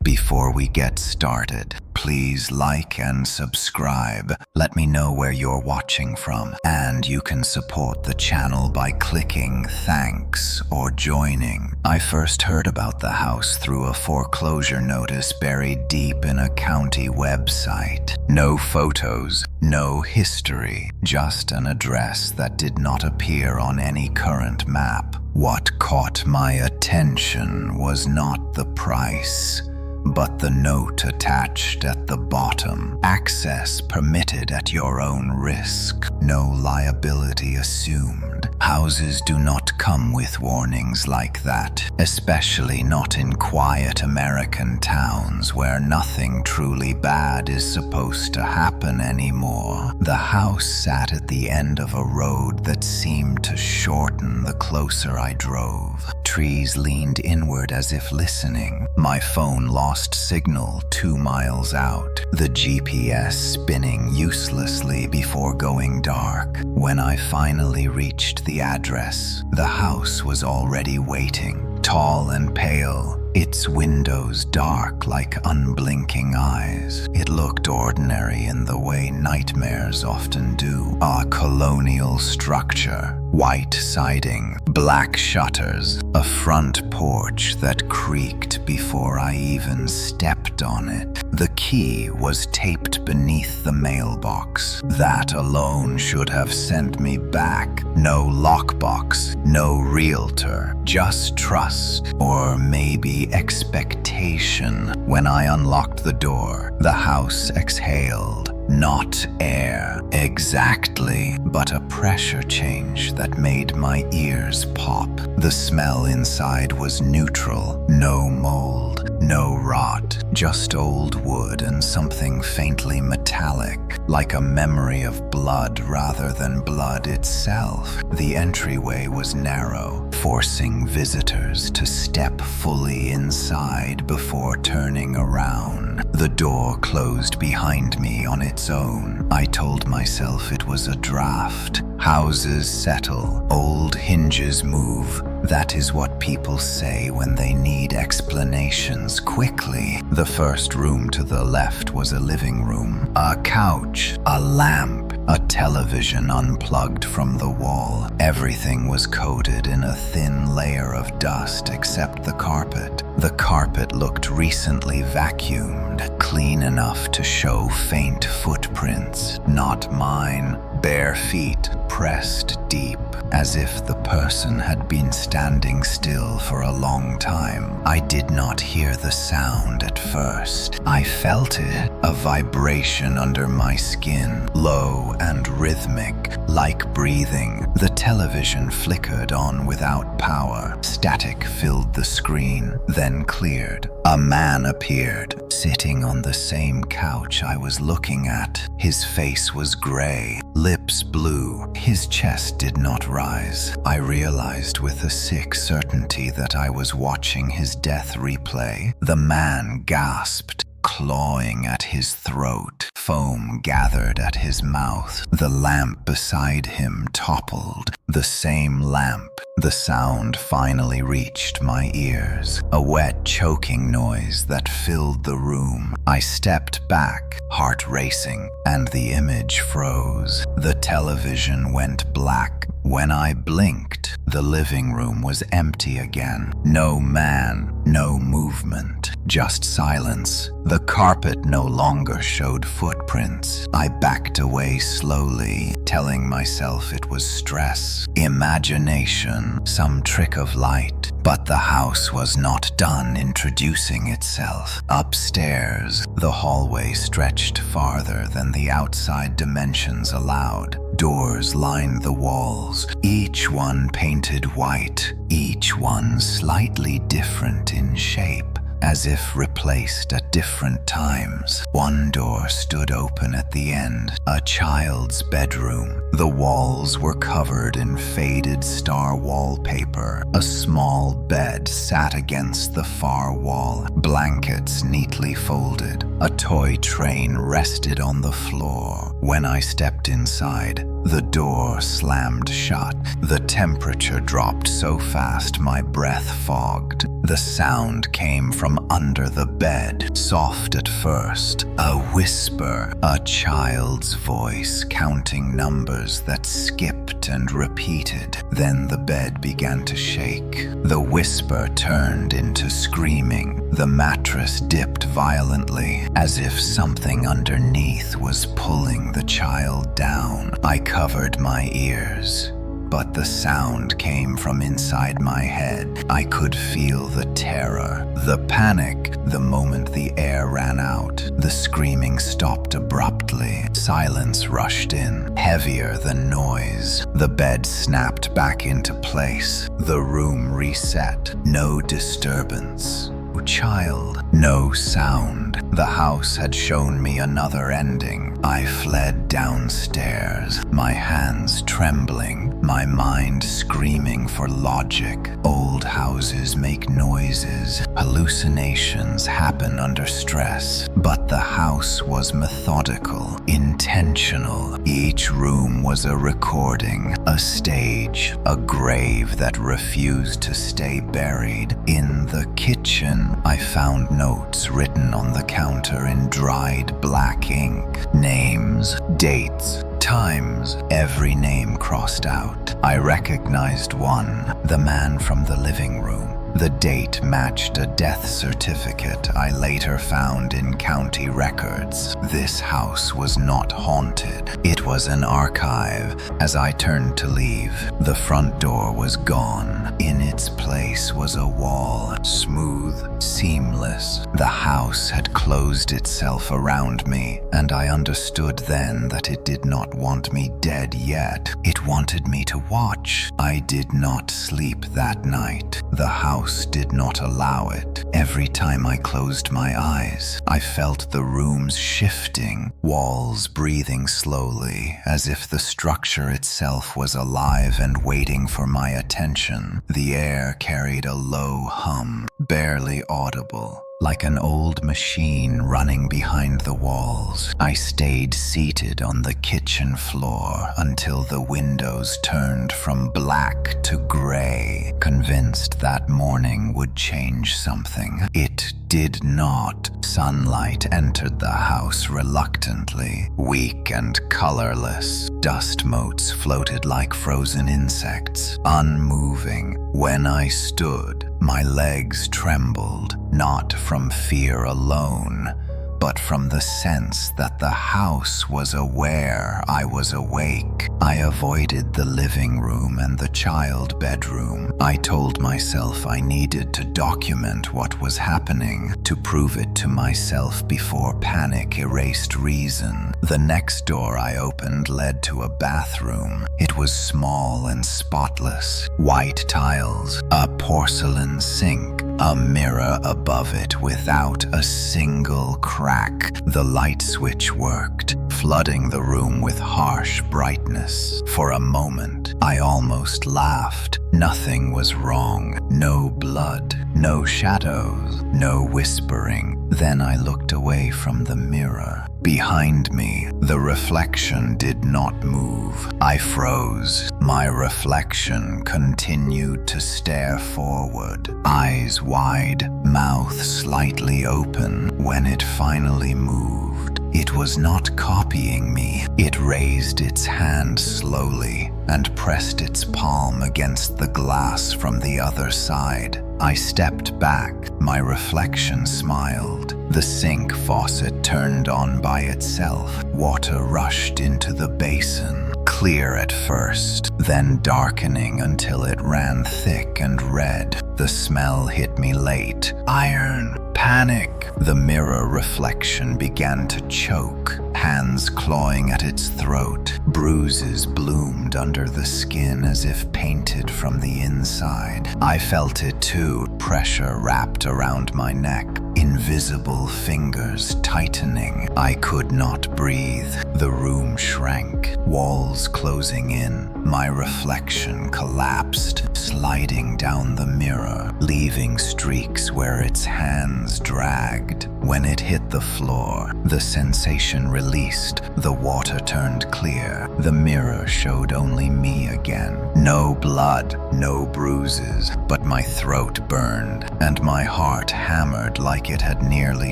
Before we get started, please like and subscribe. Let me know where you're watching from, and you can support the channel by clicking thanks or joining. I first heard about the house through a foreclosure notice buried deep in a county website. No photos, no history, just an address that did not appear on any current map. What caught my attention was not the price, but the note attached at the bottom. Access permitted at your own risk. No liability assumed. Houses do not come with warnings like that, especially not in quiet American towns where nothing truly bad is supposed to happen anymore. The house sat at the end of a road that seemed to shorten the closer I drove. Trees leaned inward as if listening. My phone lost signal 2 miles out, the GPS spinning uselessly before going dark. When I finally reached the address, the house was already waiting, tall and pale, its windows dark like unblinking eyes. It looked ordinary in the way nightmares often do. A colonial structure, white siding, black shutters, a front porch that creaked before I even stepped on it. The key was taped beneath the mailbox. That alone should have sent me back. No lockbox, no realtor, just trust, or maybe expectation. When I unlocked the door, the house exhaled. Not air, exactly, but a pressure change that made my ears pop. The smell inside was neutral, no mold, no rot, just old wood and something faintly metallic, like a memory of blood rather than blood itself. The entryway was narrow, forcing visitors to step fully inside before turning around. The door closed behind me on its own. I told myself it was a draft. Houses settle, old hinges move. That is what people say when they need explanations quickly. The first room to the left was a living room. A couch, a lamp, a television unplugged from the wall. Everything was coated in a thin layer of dust except the carpet. The carpet looked recently vacuumed, clean enough to show faint footprints. Not mine. Bare feet pressed deep, as if the person had been standing still for a long time. I did not hear the sound at first. I felt it, a vibration under my skin, low and rhythmic, like breathing. The television flickered on without power. Static filled the screen, then cleared. A man appeared, sitting on the same couch I was looking at. His face was gray, lips blue. His chest did not rise. I realized with a sick certainty that I was watching his death replay. The man gasped, clawing at his throat. Foam gathered at his mouth. The lamp beside him toppled. The same lamp. The sound finally reached my ears. A wet, choking noise that filled the room. I stepped back, heart racing, and the image froze. The television went black. When I blinked, the living room was empty again. No man, no movement, just silence. The carpet no longer showed footprints. I backed away slowly, telling myself it was stress, imagination, some trick of light. But the house was not done introducing itself. Upstairs, the hallway stretched farther than the outside dimensions allowed. Doors lined the walls, each one painted white, each one slightly different in shape, as if replaced at different times. One door stood open at the end, a child's bedroom. The walls were covered in faded star wallpaper. A small bed sat against the far wall, blankets neatly folded. A toy train rested on the floor. When I stepped inside, the door slammed shut. The temperature dropped so fast my breath fogged. The sound came from under the bed, soft at first, a whisper, a child's voice counting numbers that skipped and repeated. Then the bed began to shake. The whisper turned into screaming. The mattress dipped violently, as if something underneath was pulling the child down. I covered my ears, but the sound came from inside my head. I could feel the terror, the panic, the moment the air ran out. The screaming stopped abruptly. Silence rushed in, heavier than noise. The bed snapped back into place. The room reset. No disturbance. Child, no sound. The house had shown me another ending. I fled downstairs, my hands trembling, my mind screaming for logic. Old houses make noises. Hallucinations happen under stress. But the house was methodical, intentional. Each room was a recording, a stage, a grave that refused to stay buried. In the kitchen, I found notes written on the counter in dried black ink. Names, dates, times, every name crossed out. I recognized one, the man from the living room. The date matched a death certificate I later found in county records. This house was not haunted. It was an archive. As I turned to leave, the front door was gone. In its place was a wall, smooth, seamless. The house had closed itself around me, and I understood then that it did not want me dead yet. It wanted me to watch. I did not sleep that night. The house did not allow it. Every time I closed my eyes, I felt the rooms shifting, walls breathing slowly, as if the structure itself was alive and waiting for my attention. The air carried a low hum, barely audible, like an old machine running behind the walls. I stayed seated on the kitchen floor until the windows turned from black to gray, convinced that morning would change something. It did not. Sunlight entered the house reluctantly, weak and colorless. Dust motes floated like frozen insects, unmoving. When I stood, my legs trembled, not from fear alone, but from the sense that the house was aware I was awake. I avoided the living room and the child bedroom. I told myself I needed to document what was happening, to prove it to myself before panic erased reason. The next door I opened led to a bathroom. It was small and spotless, white tiles, a porcelain sink, a mirror above it without a single crack. The light switch worked, flooding the room with harsh brightness. For a moment, I almost laughed. Nothing was wrong. No blood, no shadows, no whispering. Then I looked away from the mirror. Behind me, the reflection did not move. I froze. My reflection continued to stare forward, eyes wide, mouth slightly open. When it finally moved, it was not copying me. It raised its hand slowly and pressed its palm against the glass from the other side. I stepped back. My reflection smiled. The sink faucet turned on by itself. Water rushed into the basin, clear at first, then darkening until it ran thick and red. The smell hit me late. Iron. Panic. The mirror reflection began to choke, hands clawing at its throat. Bruises bloomed under the skin as if painted from the inside. I felt it too, pressure wrapped around my neck, invisible fingers tightening. I could not breathe. The room shrank, walls closing in. My reflection collapsed, sliding down the mirror, leaving streaks where its hands dragged. When it hit the floor, the sensation released. The water turned clear. The mirror showed only me again. No blood, no bruises, but my throat burned, and my heart hammered like it had nearly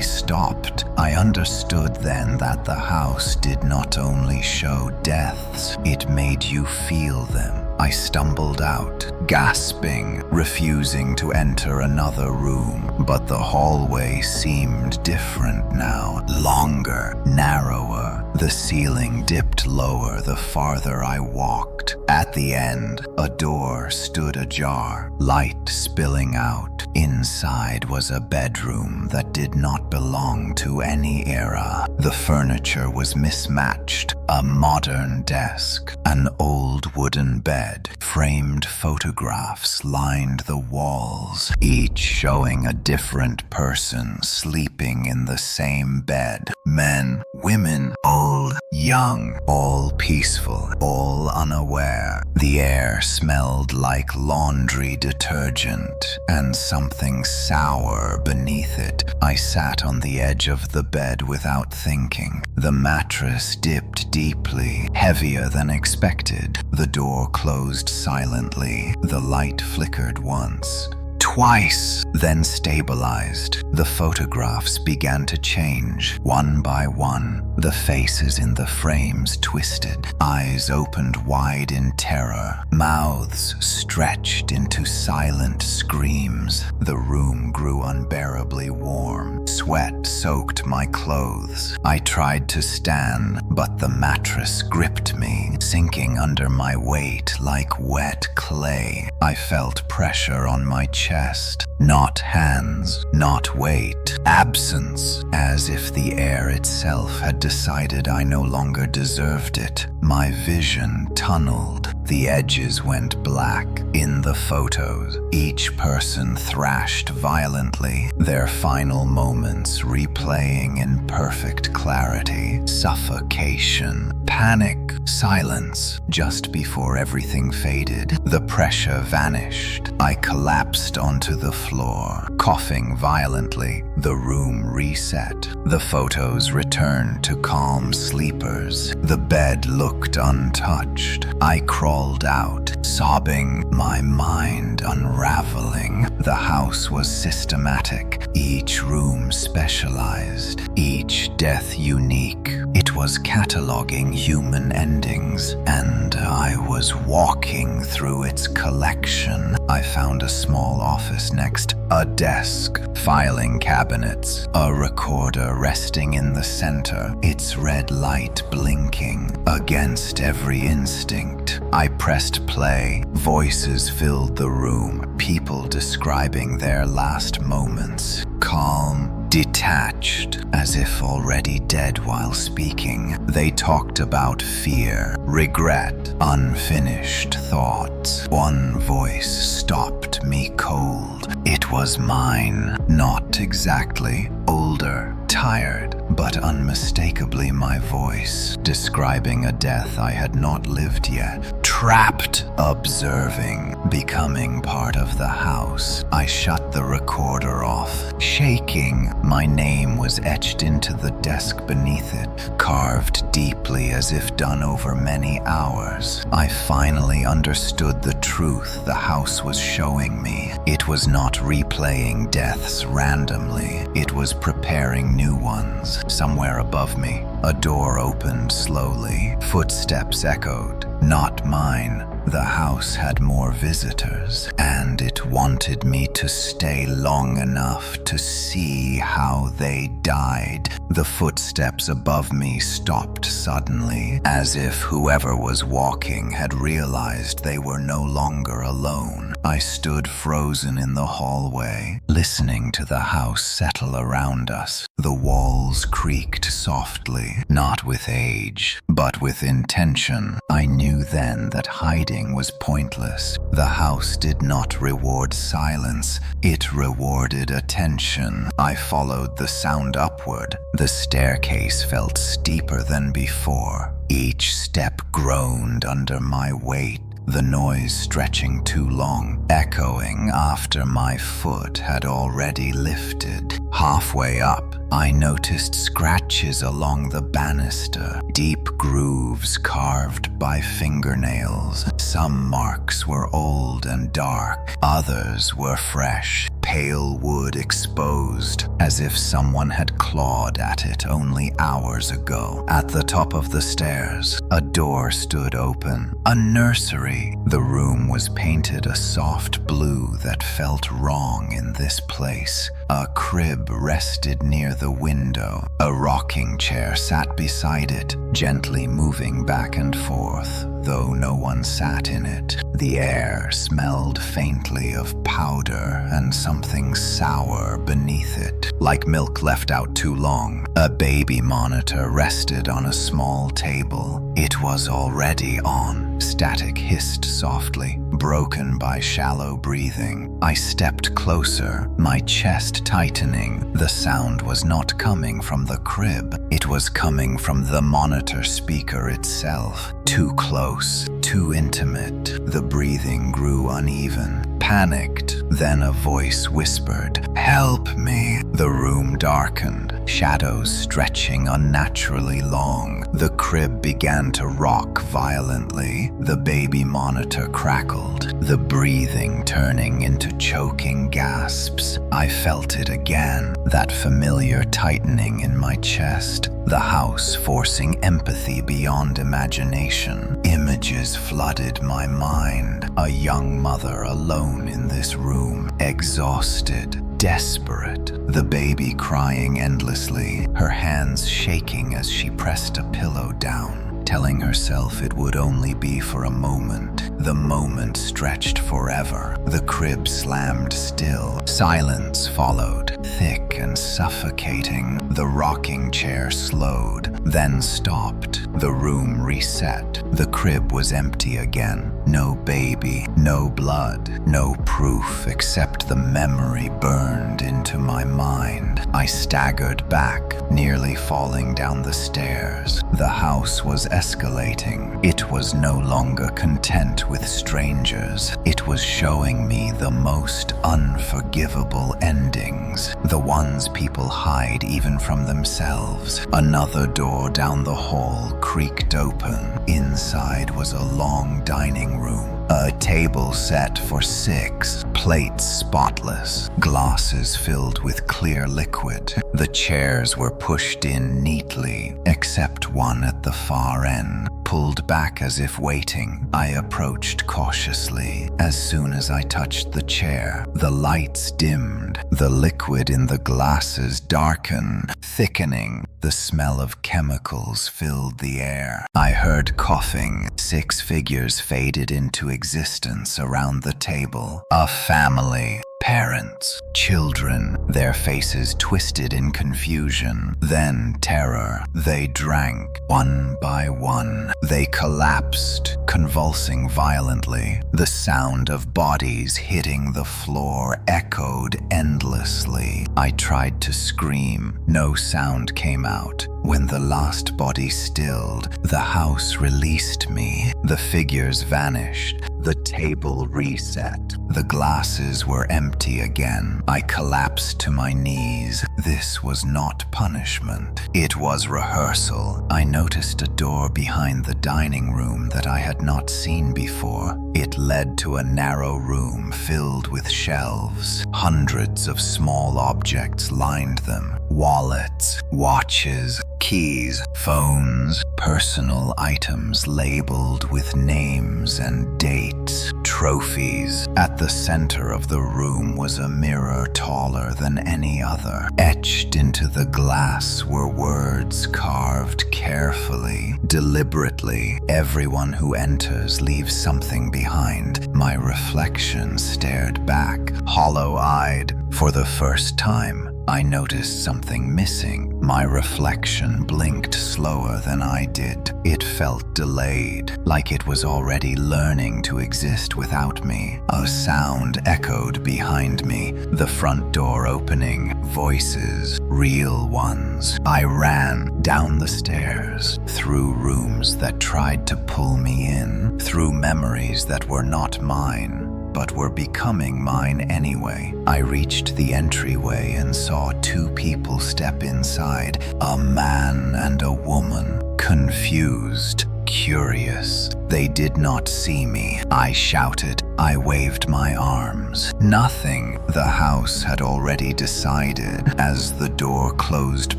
stopped. I understood then that the house did not only show deaths, it made you feel them. I stumbled out, gasping, refusing to enter another room, but the hallway seemed different now, longer, narrower. The ceiling dipped lower the farther I walked. At the end, a door stood ajar, light spilling out. Inside was a bedroom that did not belong to any era. The furniture was mismatched, a modern desk, an old wooden bed, framed photographs lined the walls, each showing a different person sleeping in the same bed. Men, women, old, young, all peaceful, all unaware. The air smelled like laundry detergent, and something sour beneath it. I sat on the edge of the bed without thinking. The mattress dipped deeply, heavier than expected. The door closed silently. The light flickered once, twice, then stabilized. The photographs began to change, one by one. The faces in the frames twisted, eyes opened wide in terror, mouths stretched into silent screams. The room grew unbearably warm. Sweat soaked my clothes. I tried to stand, but the mattress gripped me, sinking under my weight like wet clay. I felt pressure on my chest, not hands, not weight, absence, as if the air itself had decided I no longer deserved it. My vision tunneled. The edges went black. In the photos, each person thrashed violently, their final moments replaying in perfect clarity. Suffocation, panic, silence. Just before everything faded, the pressure vanished. I collapsed onto the floor, coughing violently. The room reset. The photos returned to calm sleepers. The bed looked untouched. I crawled out, sobbing, my mind unraveling. The house was systematic, each room specialized, each death unique. It was cataloging human endings, and I was walking through its collection. I found a small office next, a desk, filing cabinets, a recorder resting in the center, its red light blinking against every instinct. I pressed play. Voices filled the room, people describing their last moments. Calm, detached, as if already dead while speaking. They talked about fear, regret, unfinished thoughts. One voice stopped me cold. It was mine, not exactly. Older, tired, but unmistakably my voice, describing a death I had not lived yet. Trapped, observing, becoming part of the house. I shut the recorder off, shaking. My name was etched into the desk beneath it, carved deeply as if done over many hours. I finally understood the truth the house was showing me. It was not replaying deaths randomly. It was preparing new ones. Somewhere above me, a door opened slowly. Footsteps echoed. Not mine. The house had more visitors, and it wanted me to stay long enough to see how they died. The footsteps above me stopped suddenly, as if whoever was walking had realized they were no longer alone. I stood frozen in the hallway, listening to the house settle around us. The walls creaked softly, not with age, but with intention. I knew then that hiding was pointless. The house did not reward silence, it rewarded attention. I followed the sound upward. The staircase felt steeper than before. Each step groaned under my weight. the noise stretching too long, echoing after my foot had already lifted. Halfway up, I noticed scratches along the banister, deep grooves carved by fingernails. Some marks were old and dark, others were fresh, pale wood exposed, as if someone had clawed at it only hours ago. At the top of the stairs, a door stood open. A nursery. The room was painted a soft blue that felt wrong in this place. A crib rested near the window. A rocking chair sat beside it, gently moving back and forth, though no one sat in it. The air smelled faintly of powder and something sour beneath it, like milk left out too long. A baby monitor rested on a small table. It was already on. Static hissed softly, broken by shallow breathing. I stepped closer, my chest tightening. The sound was not coming from the crib. It was coming from the monitor speaker itself. Too close, too intimate. The breathing grew uneven. Panicked, then a voice whispered, "Help me." The room darkened, shadows stretching unnaturally long. The crib began to rock violently. The baby monitor crackled, the breathing turning into choking gasps. I felt it again, that familiar tightening in my chest. The house forcing empathy beyond imagination. Images flooded my mind. A young mother alone in this room, exhausted, desperate. The baby crying endlessly, her hands shaking as she pressed a pillow down, telling herself it would only be for a moment. The moment stretched forever. The crib slammed still. Silence followed, thick and suffocating. The rocking chair slowed, then stopped. The room reset. The crib was empty again. No baby, no blood, no proof except the memory burned into my mind. I staggered back, nearly falling down the stairs. The house was escalating. It was no longer content with strangers. It was showing me the most unforgivable endings, the ones people hide even from themselves. Another door down the hall creaked open. Inside was a long dining room. A table set for 6, plates spotless, glasses filled with clear liquid. The chairs were pushed in neatly, except one at the far end, pulled back as if waiting. I approached cautiously. As soon as I touched the chair, the lights dimmed. The liquid in the glasses darkened, thickening. The smell of chemicals filled the air. I heard coughing. 6 figures faded into existence around the table. A family. Parents, children, their faces twisted in confusion, then terror. They drank, one by one. They collapsed, convulsing violently. The sound of bodies hitting the floor echoed endlessly. I tried to scream. No sound came out. When the last body stilled, the house released me. The figures vanished. The table reset. The glasses were empty again. I collapsed to my knees. This was not punishment. It was rehearsal. I noticed a door behind the dining room that I had not seen before. It led to a narrow room filled with shelves. Hundreds of small objects lined them. Wallets, watches, keys, phones, personal items labeled with names and dates, trophies. At the center of the room was a mirror taller than any other. Etched into the glass were words carved carefully, deliberately. Everyone who enters leaves something behind. My reflection stared back, hollow-eyed. For the first time, I noticed something missing. My reflection blinked slower than I did. It felt delayed, like it was already learning to exist without me. A sound echoed behind me, the front door opening, voices. real ones. I ran down the stairs, through rooms that tried to pull me in, through memories that were not mine, but were becoming mine anyway. I reached the entryway and saw two people step inside, a man and a woman, confused, curious. They did not see me. I shouted. I waved my arms. Nothing. The house had already decided. As the door closed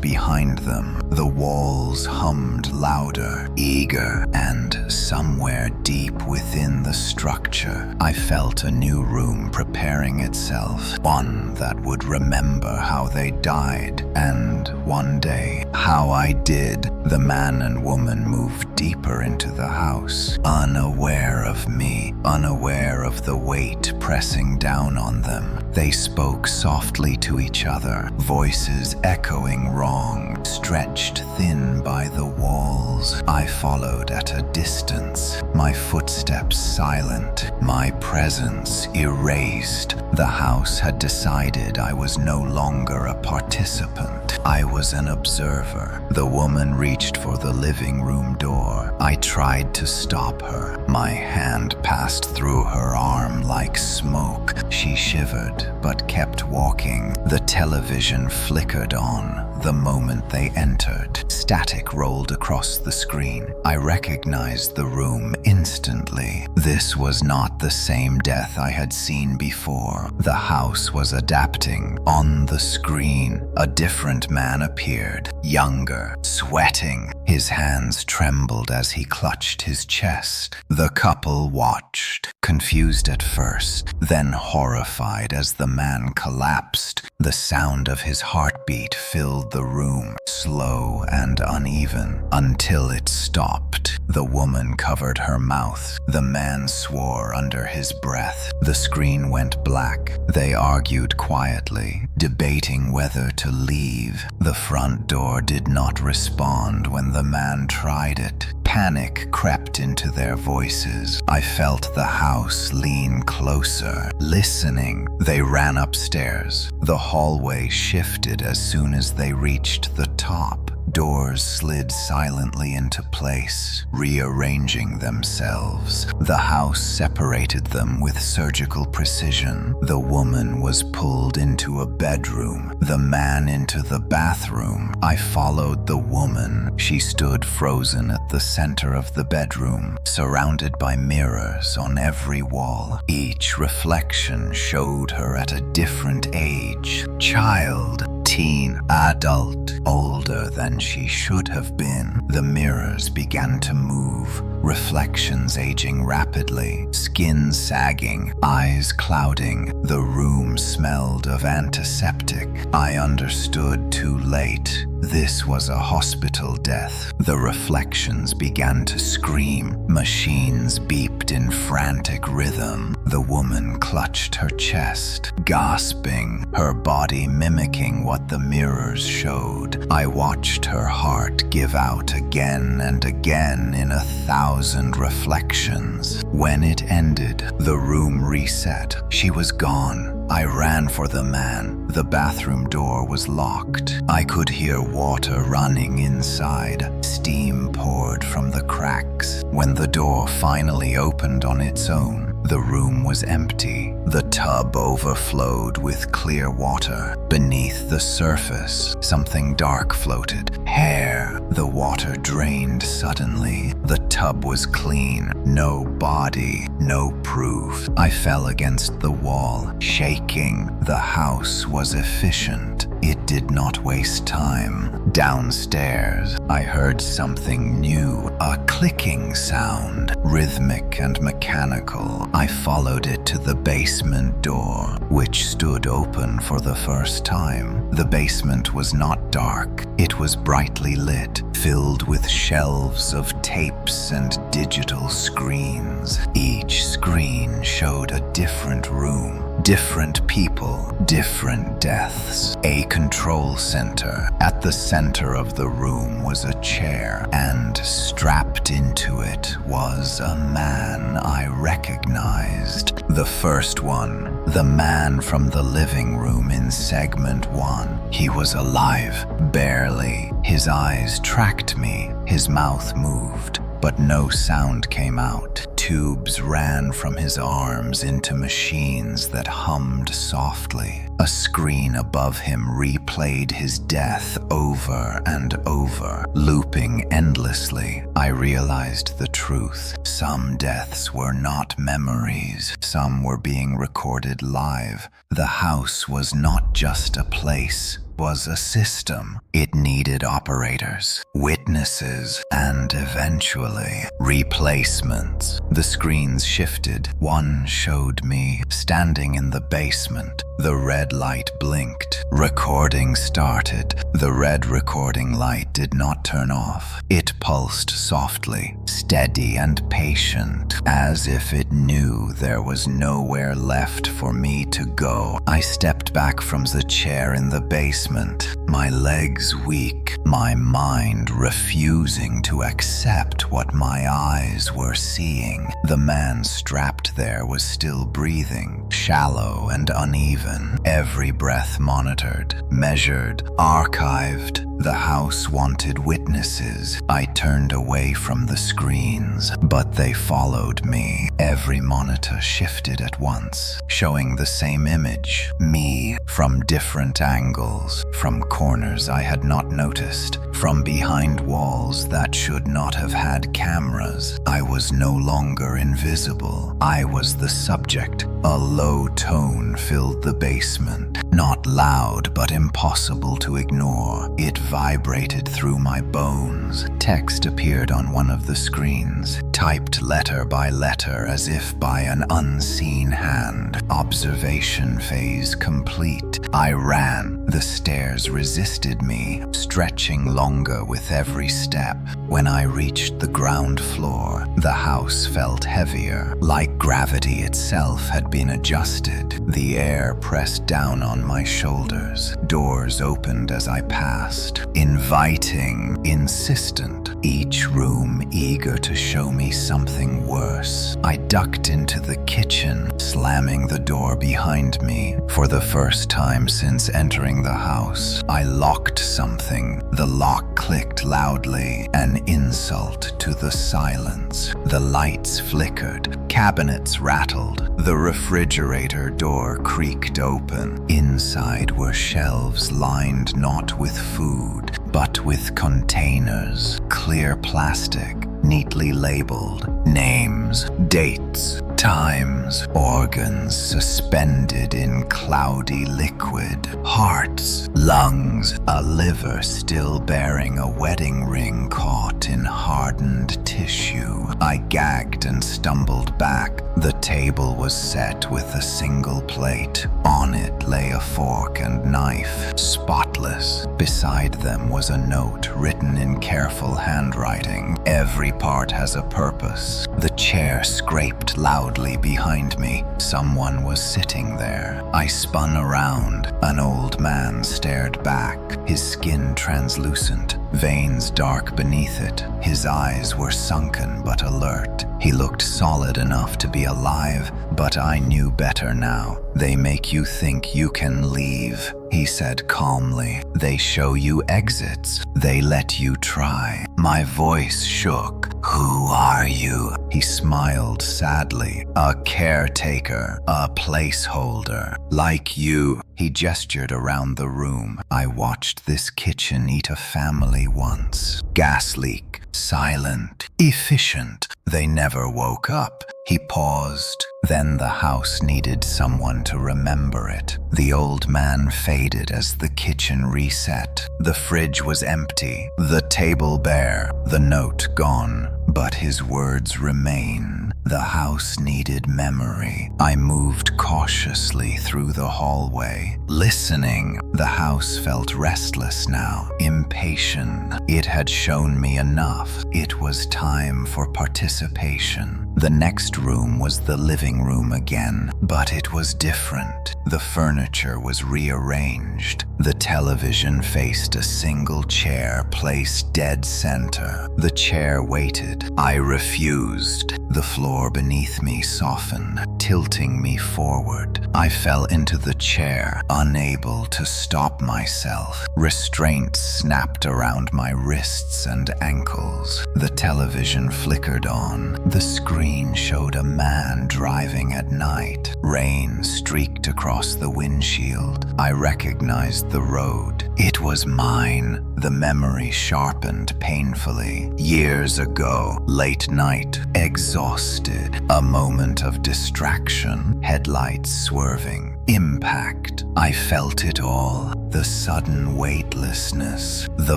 behind them, the walls hummed louder, eager, and somewhere deep within the structure, I felt a new room preparing itself, one that would remember how they died, and one day, how I did. The man and woman moved deeper into the house, unaware of me, unaware of the weight pressing down on them. They spoke softly to each other, voices echoing wrong, stretched thin by the walls. I followed at a distance, my footsteps silent, my presence erased. The house had decided I was no longer a participant. I was an observer. The woman reached for the living room door. I tried to stop her. My hand passed through her arm like smoke. She shivered, but kept walking. The television flickered on. The moment they entered, static rolled across the screen. I recognized the room instantly. This was not the same death I had seen before. The house was adapting. On the screen, a different man appeared, younger, sweating. His hands trembled as he clutched his chest. The couple watched, confused at first, then horrified as the man collapsed. The sound of his heartbeat filled the room, slow and uneven, until it stopped. The woman covered her mouth. The man swore under his breath. The screen went black. They argued quietly, debating whether to leave. The front door did not respond when the man tried it. Panic crept into their voices. I felt the house lean closer, listening. They ran upstairs. The hallway shifted as soon as they reached the top. Doors slid silently into place, rearranging themselves. The house separated them with surgical precision. The woman was pulled into a bedroom, the man into the bathroom. I followed the woman. She stood frozen at the center of the bedroom, surrounded by mirrors on every wall. Each reflection showed her at a different age: child, teen, adult, older than she should have been. The mirrors began to move, reflections aging rapidly, skin sagging, eyes clouding. The room smelled of antiseptic. I understood too late. This was a hospital death. The reflections began to scream. Machines beeped in frantic rhythm. The woman clutched her chest, gasping, her body mimicking what the mirrors showed. I watched her heart give out again and again in 1,000 reflections. When it ended, the room reset. She was gone. I ran for the man. The bathroom door was locked. I could hear water running inside. Steam poured from the cracks. When the door finally opened on its own, the room was empty. The tub overflowed with clear water. Beneath the surface, something dark floated. Hair. The water drained suddenly. The tub was clean. No body, no proof. I fell against the wall, shaking. The house was efficient. It did not waste time. Downstairs, I heard something new, a clicking sound, rhythmic and mechanical. I followed it to the basement door, which stood open for the first time. The basement was not dark. It was brightly lit, filled with shelves of tapes and digital screens. Each screen showed a different room, different people, different deaths. A control center. At the center of the room was a chair, and strapped into it was a man I recognized. The first one, the man from the living room in segment 1. He was alive, barely. His eyes tracked me, his mouth moved, but no sound came out. Tubes ran from his arms into machines that hummed softly. A screen above him replayed his death over and over, looping endlessly. I realized the truth. Some deaths were not memories. Some were being recorded live. The house was not just a place, was a system. It needed operators, witnesses, and eventually replacements. The screens shifted. One showed me standing in the basement. The red light blinked. Recording started. The red recording light did not turn off. It pulsed softly, steady and patient, as if it knew there was nowhere left for me to go. I stepped back from the chair in the basement, my legs weak, my mind refusing to accept what my eyes were seeing. The man strapped there was still breathing, shallow and uneven, every breath monitored, measured, archived. The house wanted witnesses. I turned away from the screens, but they followed me. Every monitor shifted at once, showing the same image, me, from different angles, from corners I had not noticed, from behind walls that should not have had cameras. I was no longer invisible. I was the subject. A low tone filled the basement, not loud but impossible to ignore. It vibrated through my bones. Text appeared on one of the screens, typed letter by letter as if by an unseen hand. Observation phase complete. I ran. The stairs resisted me, stretching longer with every step. When I reached the ground floor, the house felt heavier, like gravity itself had been adjusted. The air pressed down on my shoulders. Doors opened as I passed, inviting, insistent, each room eager to show me something worse. I ducked into the kitchen, slamming the door behind me. For the first time since entering the house, I locked something. The lock clicked loudly, an insult to the silence. The lights flickered, cabinets rattled, the refrigerator door creaked open. Inside were shelves lined not with food, but with containers, clear plastic, neatly labeled, names, dates, times, organs suspended in cloudy liquid, hearts, lungs, a liver still bearing a wedding ring caught in hardened tissue. I gagged and stumbled back. The table was set with a single plate. On it lay a fork and knife, spotless. Beside them was a note written in careful handwriting. Every part has a purpose. The chair scraped loudly behind me. Someone was sitting there. I spun around. An old man stared back, his skin translucent, veins dark beneath it. His eyes were sunken but alert. He looked solid enough to be alive, but I knew better now. They make you think you can leave, he said calmly. They show you exits. They let you try. My voice shook. Who are you? He smiled sadly. A caretaker, a placeholder, like you. He gestured around the room. I watched this kitchen eat a family once. Gas leak, silent, efficient. They never woke up. He paused. Then the house needed someone to remember it. The old man faded as the kitchen reset. The fridge was empty, the table bare, the note gone, but his words remain. The house needed memory. I moved cautiously through the hallway, listening. The house felt restless now, impatient. It had shown me enough. It was time for participation. The next room was the living room again, but it was different. The furniture was rearranged. The television faced a single chair placed dead center. The chair waited. I refused. The floor beneath me softened, tilting me forward. I fell into the chair, unable to stop myself. Restraints snapped around my wrists and ankles. The television flickered on. The screen showed a man driving at night. Rain streaked across the windshield. I recognized the road. It was mine. The memory sharpened painfully. Years ago, late night, exhausted, a moment of distraction, headlights swerving, impact. I felt it all. The sudden weightlessness, the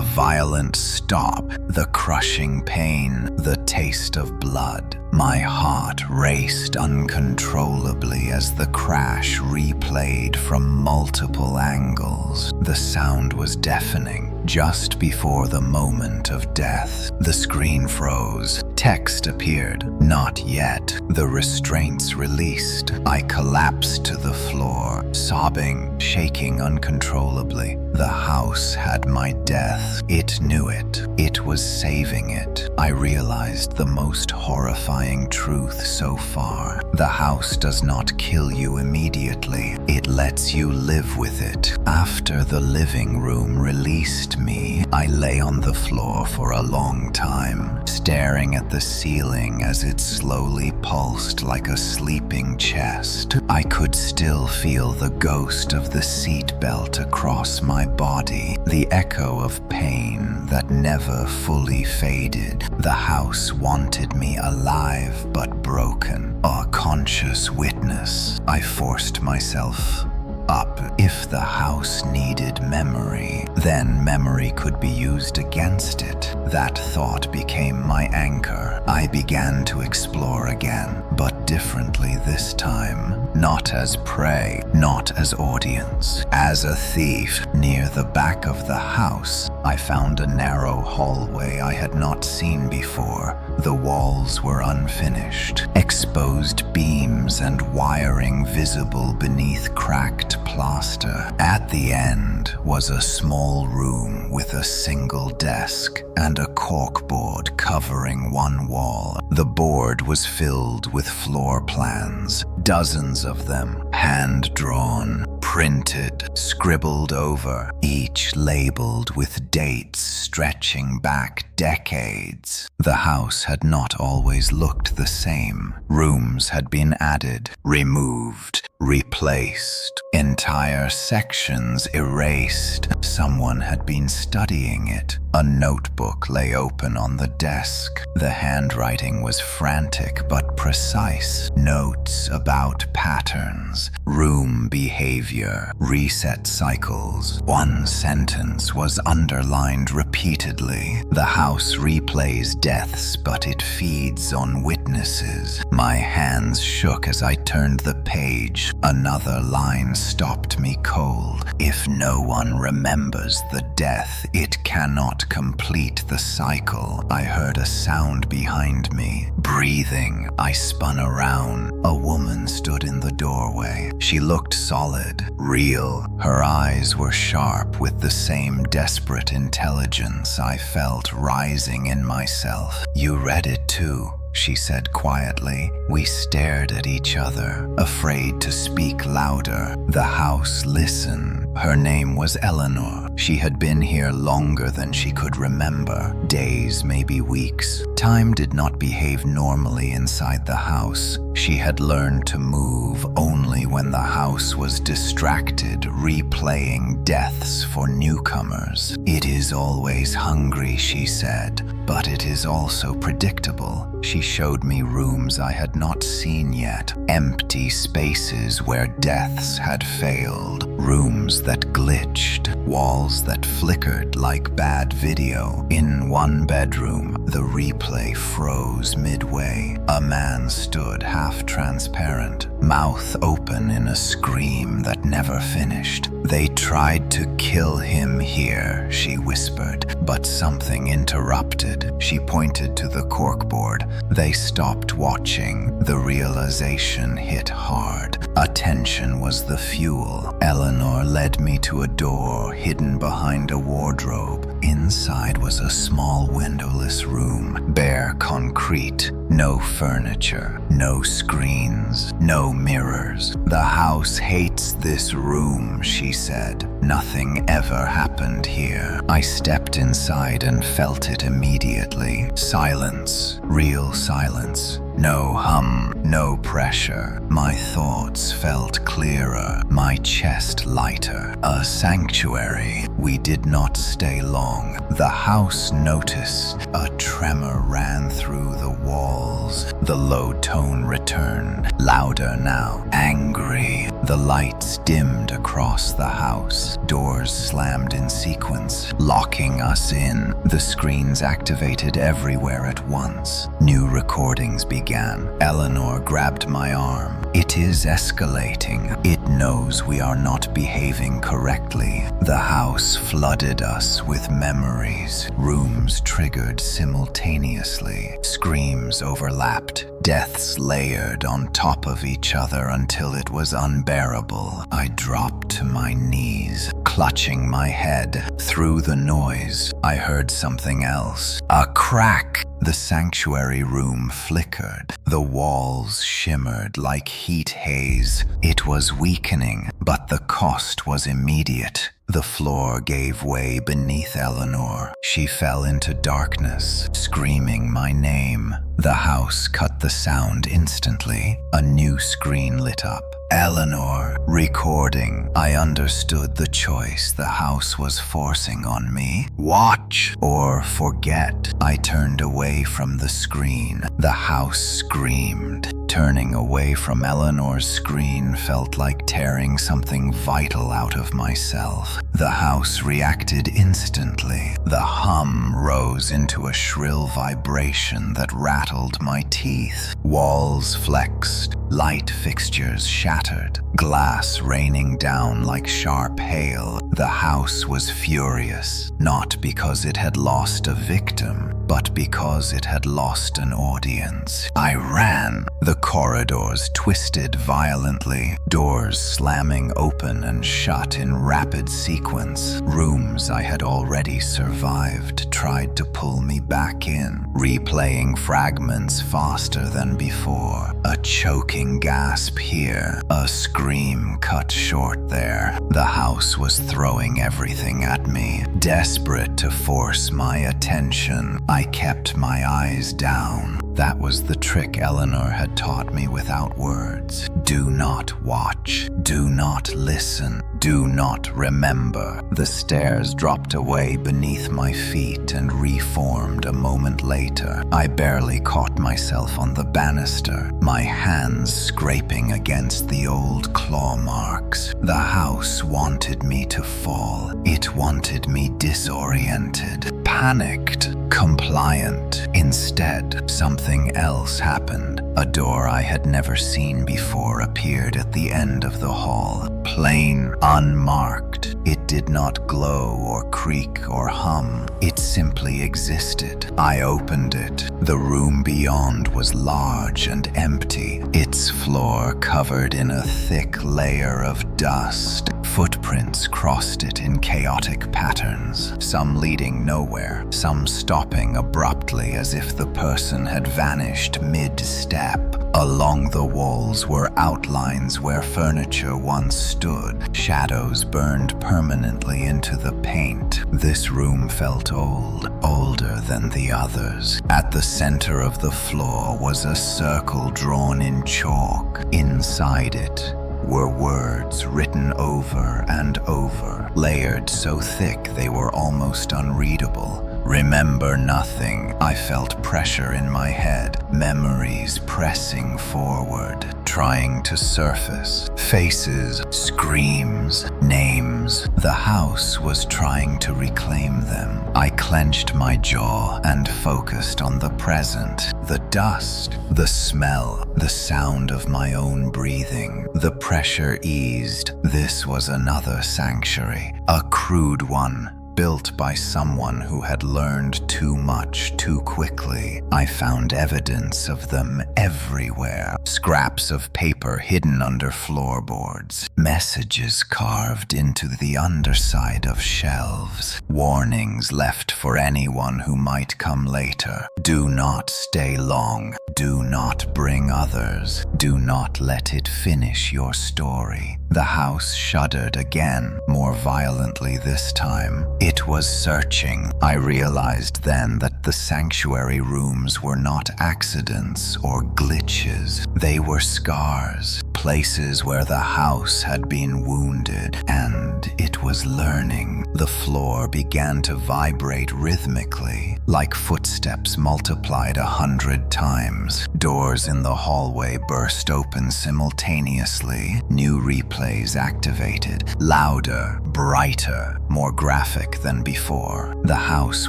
violent stop, the crushing pain, the taste of blood. My heart raced uncontrollably as the crash replayed from multiple angles. The sound was deafening. Just before the moment of death, the screen froze. Text appeared. Not yet. The restraints released. I collapsed to the floor, sobbing, shaking uncontrollably. The house had my death. It knew it. It was saving it. I realized the most horrifying truth so far. The house does not kill you immediately. It lets you live with it. After the living room released me, I lay on the floor for a long time, staring at the ceiling as it slowly pulsed like a sleeping chest. I could still feel the ghost of the seat belt across my body, the echo of pain that never fully faded. The house wanted me alive but broken, a conscious witness. I forced myself up. If the house needed memory, then memory could be used against it. That thought became my anchor. I began to explore again, but differently this time. Not as prey, not as audience. As a thief. Near the back of the house, I found a narrow hallway I had not seen before. The walls were unfinished, exposed beams and wiring visible beneath cracked plaster. At the end was a small room with a single desk and a corkboard covering one wall. The board was filled with floor plans, dozens of them, hand-drawn, printed, scribbled over, each labeled with dates stretching back decades. The house had not always looked the same. Rooms had been added, removed, replaced, entire sections erased. Someone had been studying it. A notebook lay open on the desk. The handwriting was frantic but precise. Notes about patterns, room behavior, reset cycles. One sentence was underlined repeatedly. The house replays deaths, but it feeds on witnesses. My hands shook as I turned the page. Another line stopped me cold. If no one remembers the death, it cannot complete the cycle. I heard a sound behind me. Breathing. I spun around. A woman stood in the doorway. She looked solid, real. Her eyes were sharp with the same desperate intelligence I felt rising in myself. You read it too, she said quietly. We stared at each other, afraid to speak louder. The house listened. Her name was Eleanor. She had been here longer than she could remember. Days, maybe weeks. Time did not behave normally inside the house. She had learned to move only when the house was distracted, replaying deaths for newcomers. It is always hungry, she said, but it is also predictable. She showed me rooms I had not seen yet, empty spaces where deaths had failed, rooms that glitched, walls that flickered like bad video. In one bedroom, the replay froze midway. A man stood half-transparent, mouth open in a scream that never finished. "They tried to kill him here," she whispered, but something interrupted. She pointed to the corkboard. They stopped watching. The realization hit hard. Attention was the fuel. Eleanor led me to a door hidden behind a wardrobe. Inside was a small windowless room, bare concrete, no furniture, no screens, no mirrors. "The house hates this room," she said. "Nothing ever happened here." I stepped inside and felt it immediately. Silence, real silence. No hum, no pressure. My thoughts felt clearer, my chest lighter. A sanctuary. We did not stay long. The house noticed. A tremor ran through the walls. The low tone returned, louder now, angry. The lights dimmed across the house. Doors slammed in sequence, locking us in. The screens activated everywhere at once. New recordings began. Eleanor grabbed my arm. "It is escalating. It knows we are not behaving correctly." The house flooded us with memories. Rooms triggered simultaneously. Screams overlapped. Deaths layered on top of each other until it was unbearable. I dropped to my knees, clutching my head. Through the noise, I heard something else. A crack! The sanctuary room flickered. The walls shimmered like heat haze. It was weakening, but the cost was immediate. The floor gave way beneath Eleanor. She fell into darkness, screaming my name. The house cut the sound instantly. A new screen lit up. Eleanor, recording. I understood the choice the house was forcing on me. Watch or forget. I turned away from the screen. The house screamed. Turning away from Eleanor's screen felt like tearing something vital out of myself. The house reacted instantly. The hum rose into a shrill vibration that rattled my teeth. Walls flexed. Light fixtures shattered. Glass raining down like sharp hail. The house was furious, not because it had lost a victim, but because it had lost an audience. I ran. The corridors twisted violently, doors slamming open and shut in rapid sequence. Rooms I had already survived tried to pull me back in, replaying fragments faster than before. A choking gasp here, a scream cut short there. The house was throwing everything at me, desperate to force my attention. I kept my eyes down. That was the trick Eleanor had taught me without words. Do not watch. Do not listen. Do not remember. The stairs dropped away beneath my feet and reformed a moment later. I barely caught myself on the banister, my hands scraping against the old claw marks. The house wanted me to fall. It wanted me disoriented, panicked, compliant. Instead, something else happened. A door I had never seen before appeared at the end of the hall, plain, unmarked. It did not glow or creak or hum. It simply existed. I opened it. The room beyond was large and empty, its floor covered in a thick layer of dust. Footprints crossed it in chaotic patterns, some leading nowhere, some stopping abruptly as if the person had vanished mid-step. Along the walls were outlines where furniture once stood. Shadows burned permanently into the paint. This room felt old, older than the others. At the center of the floor was a circle drawn in chalk. Inside it were words written over and over, layered so thick they were almost unreadable. Remember nothing. I felt pressure in my head, memories pressing forward, trying to surface. Faces, screams, names. The house was trying to reclaim them. I clenched my jaw and focused on the present. The dust, the smell, the sound of my own breathing. The pressure eased. This was another sanctuary, a crude one, built by someone who had learned too much too quickly. I found evidence of them everywhere. Scraps of paper hidden under floorboards, messages carved into the underside of shelves, warnings left for anyone who might come later. Do not stay long. Do not bring others. Do not let it finish your story. The house shuddered again, more violently this time. It was searching. I realized then that the sanctuary rooms were not accidents or glitches. They were scars, places where the house had been wounded, and it was learning. The floor began to vibrate rhythmically, like footsteps multiplied 100 times. Doors in the hallway burst open simultaneously. New replays activated, louder, brighter, more graphic than before. The house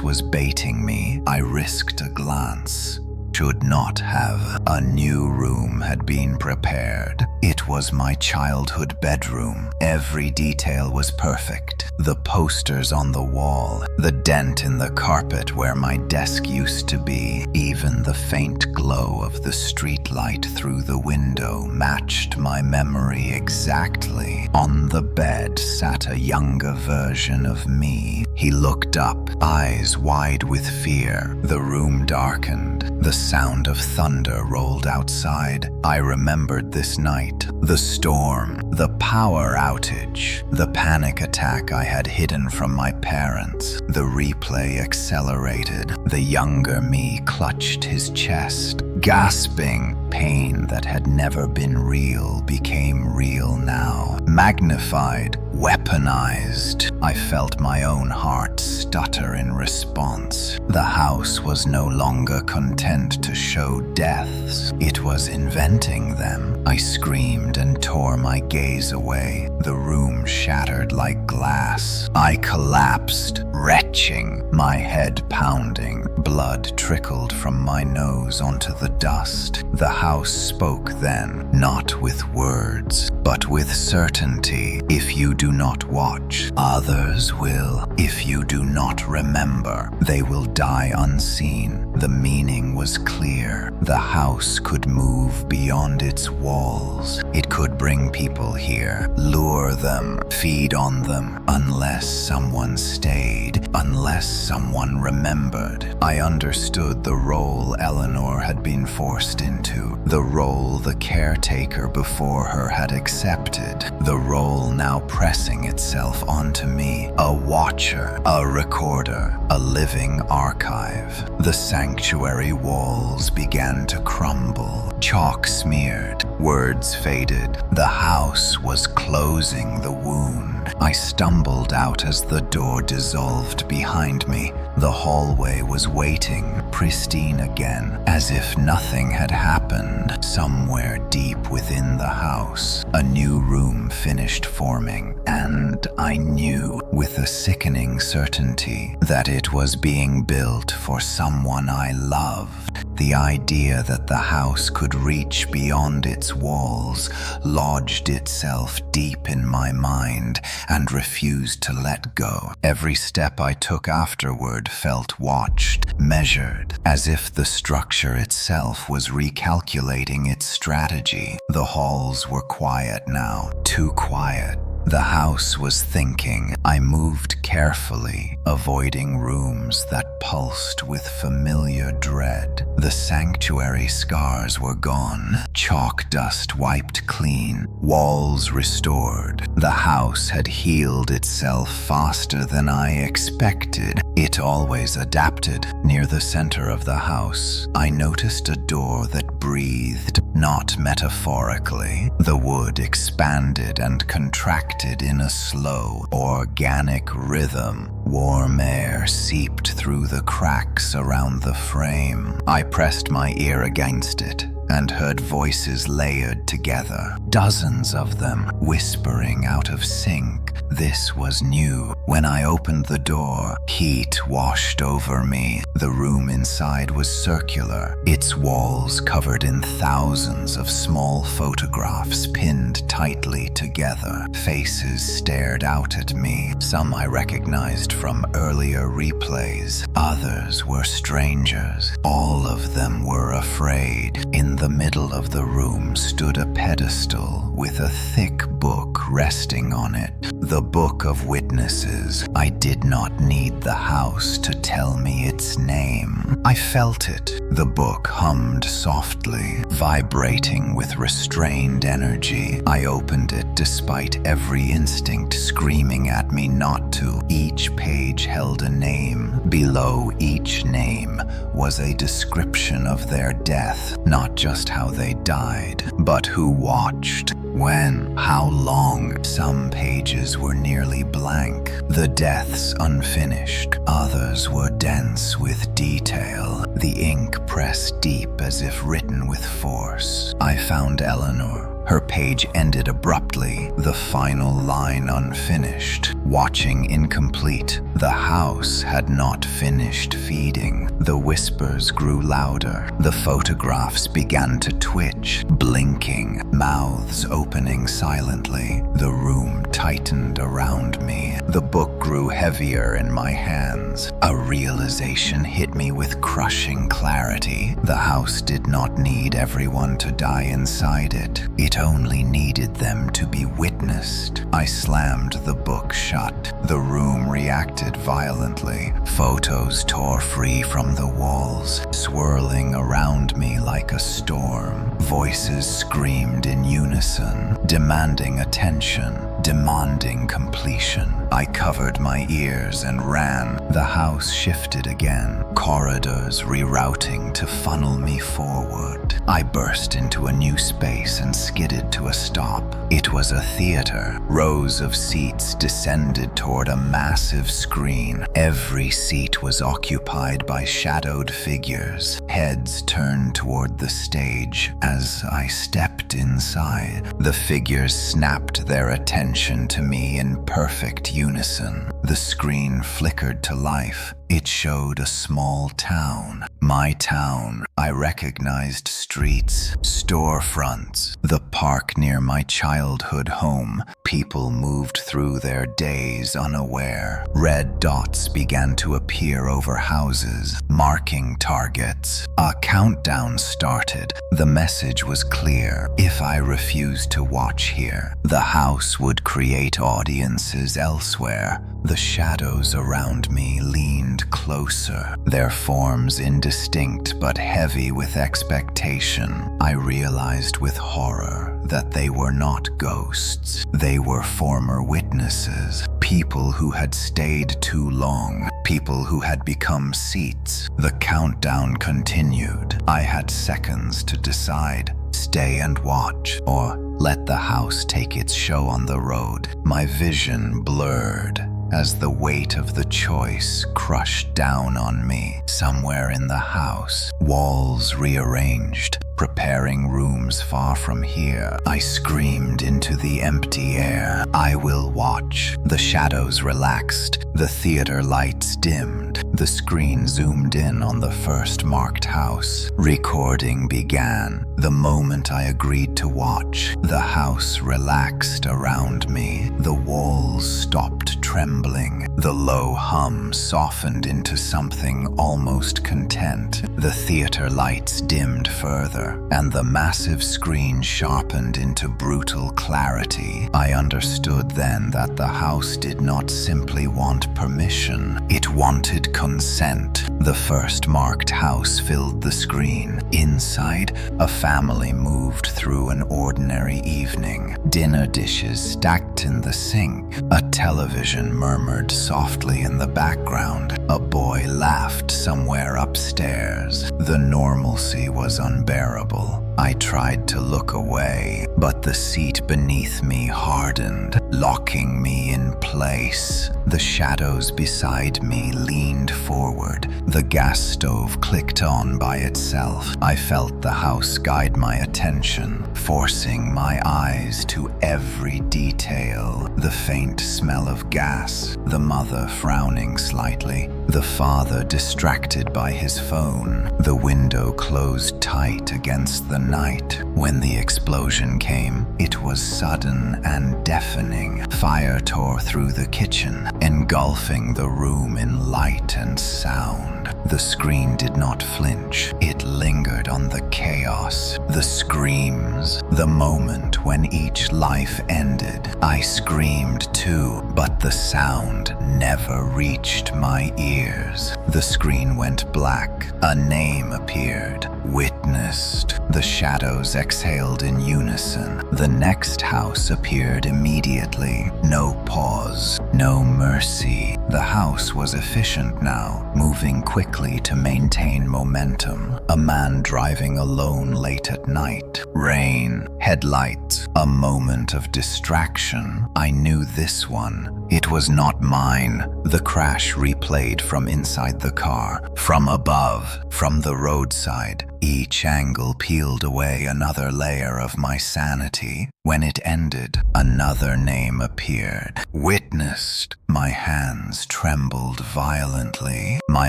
was baiting me. I risked a glance. Should not have. A new room had been prepared. It was my childhood bedroom. Every detail was perfect. The posters on the wall, the dent in the carpet where my desk used to be, even the faint glow of the streetlight through the window matched my memory exactly. On the bed sat a younger version of me. He looked up, eyes wide with fear. The room darkened. The sound of thunder rolled outside. I remembered this night. The storm, the power outage, the panic attack I had hidden from my parents. The replay accelerated. The younger me clutched his chest, gasping. Pain that had never been real became real now. Magnified, weaponized. I felt my own heart stutter in response. The house was no longer content to show deaths. It was inventing them. I screamed and tore my gaze away. The room shattered like glass. I collapsed, retching, my head pounding. Blood trickled from my nose onto the dust. The house spoke then, not with words, but with certainty. If you do not watch, others will. If you do not remember, they will die unseen. The meaning was clear. The house could move beyond its walls. It could bring people here, lure them, feed on them, unless someone stayed, unless someone remembered. I understood the role Eleanor had been forced into, the role the caretaker before her had accepted, the role now pressing itself onto me, a watcher, a recorder, a living archive. The sanctuary walls began to crumble, chalk smeared, words faded. The house was closing the wound. I stumbled out as the door dissolved behind me. The hallway was waiting, pristine again, as if nothing had happened. Somewhere deep within the house, a new room finished forming, and I knew with a sickening certainty that it was being built for someone I loved. The idea that the house could reach beyond its walls lodged itself deep in my mind and refused to let go. Every step I took afterward felt watched, measured, as if the structure itself was recalculating its strategy. The halls were quiet now, too quiet. The house was thinking. I moved carefully, avoiding rooms that pulsed with familiar dread. The sanctuary scars were gone, chalk dust wiped clean, walls restored. The house had healed itself faster than I expected. It always adapted. Near the center of the house, I noticed a door that breathed, not metaphorically. The wood expanded and contracted in a slow, organic rhythm. Warm air seeped through the cracks around the frame. I pressed my ear against it and heard voices layered together, dozens of them whispering out of sync. This was new. When I opened the door, heat washed over me. The room inside was circular, its walls covered in thousands of small photographs pinned tightly together. Faces stared out at me, some I recognized from earlier replays. Others were strangers. All of them were afraid. In the middle of the room stood a pedestal with a thick book resting on it. The Book of Witnesses. I did not need the house to tell me its name. I felt it. The book hummed softly, vibrating with restrained energy. I opened it despite every instinct screaming at me not to. Each page held a name. Below each name was a description of their death, not just how they died, but who watched, when, how long. Some pages were nearly blank, the deaths unfinished. Others were dense with detail, the ink pressed deep as if written with force. I found Eleanor. Her page ended abruptly, the final line unfinished. Watching incomplete. The house had not finished feeding. The whispers grew louder. The photographs began to twitch, blinking, mouths opening silently. The room tightened around me. The book grew heavier in my hands. A realization hit me with crushing clarity. The house did not need everyone to die inside it. It only needed them to be witnessed. I slammed the book shut. The room reacted violently. Photos tore free from the walls, swirling around me like a storm. Voices screamed in unison, demanding attention, demanding completion. I covered my ears and ran. The house shifted again, corridors rerouting to funnel me forward. I burst into a new space and skidded to a stop. It was a theater. Rows of seats descended toward a massive screen. Every seat was occupied by shadowed figures. Heads turned toward the stage. As I stepped inside, the figures snapped their attention to me in perfect unison. The screen flickered to life. It showed a small town. My town. I recognized streets, storefronts, the park near my childhood home. People moved through their days unaware. Red dots began to appear over houses, marking targets. A countdown started. The message was clear. If I refused to watch here, the house would create audiences elsewhere. The shadows around me leaned closer, their forms indistinct but heavy with expectation. I realized with horror that they were not ghosts. They were former witnesses, people who had stayed too long, people who had become seats. The countdown continued. I had seconds to decide. Stay and watch, or let the house take its show on the road. My vision blurred as the weight of the choice crushed down on me. Somewhere in the house, walls rearranged, preparing rooms far from here. I screamed into the empty air. I will watch. The shadows relaxed. The theater lights dimmed. The screen zoomed in on the first marked house. Recording began. The moment I agreed to watch, the house relaxed around me. The walls stopped trembling. The low hum softened into something almost content. The theater lights dimmed further, and the massive screen sharpened into brutal clarity. I understood then that the house did not simply want permission. It wanted consent. The first marked house filled the screen. Inside, a family moved through an an ordinary evening. Dinner dishes stacked in the sink. A television murmured softly in the background. A boy laughed somewhere upstairs. The normalcy was unbearable. I tried to look away, but the seat beneath me hardened, locking me in place. The shadows beside me leaned forward. The gas stove clicked on by itself. I felt the house guide my attention, forcing my eyes to every detail. The faint smell of gas, the mother frowning slightly, the father distracted by his phone, the window closed tight against the night. When the explosion came, it was sudden and deafening. Fire tore through the kitchen, engulfing the room in light and sound. The screen did not flinch. It lingered on the chaos, the screams, the moment when each life ended. I screamed too, but the sound never reached my ears. The screen went black. A name appeared. Witnessed. The shadows exhaled in unison. The next house appeared immediately. No pause, no mercy. The house was efficient now, moving quickly to maintain momentum. A man driving alone late at night. Rain, headlights, a moment of distraction. I knew this one. It was not mine. The crash replayed from inside the car, from above, from the roadside. Each angle peeled away another layer of my sanity. When it ended, another name appeared. Witnessed. My hands trembled violently. My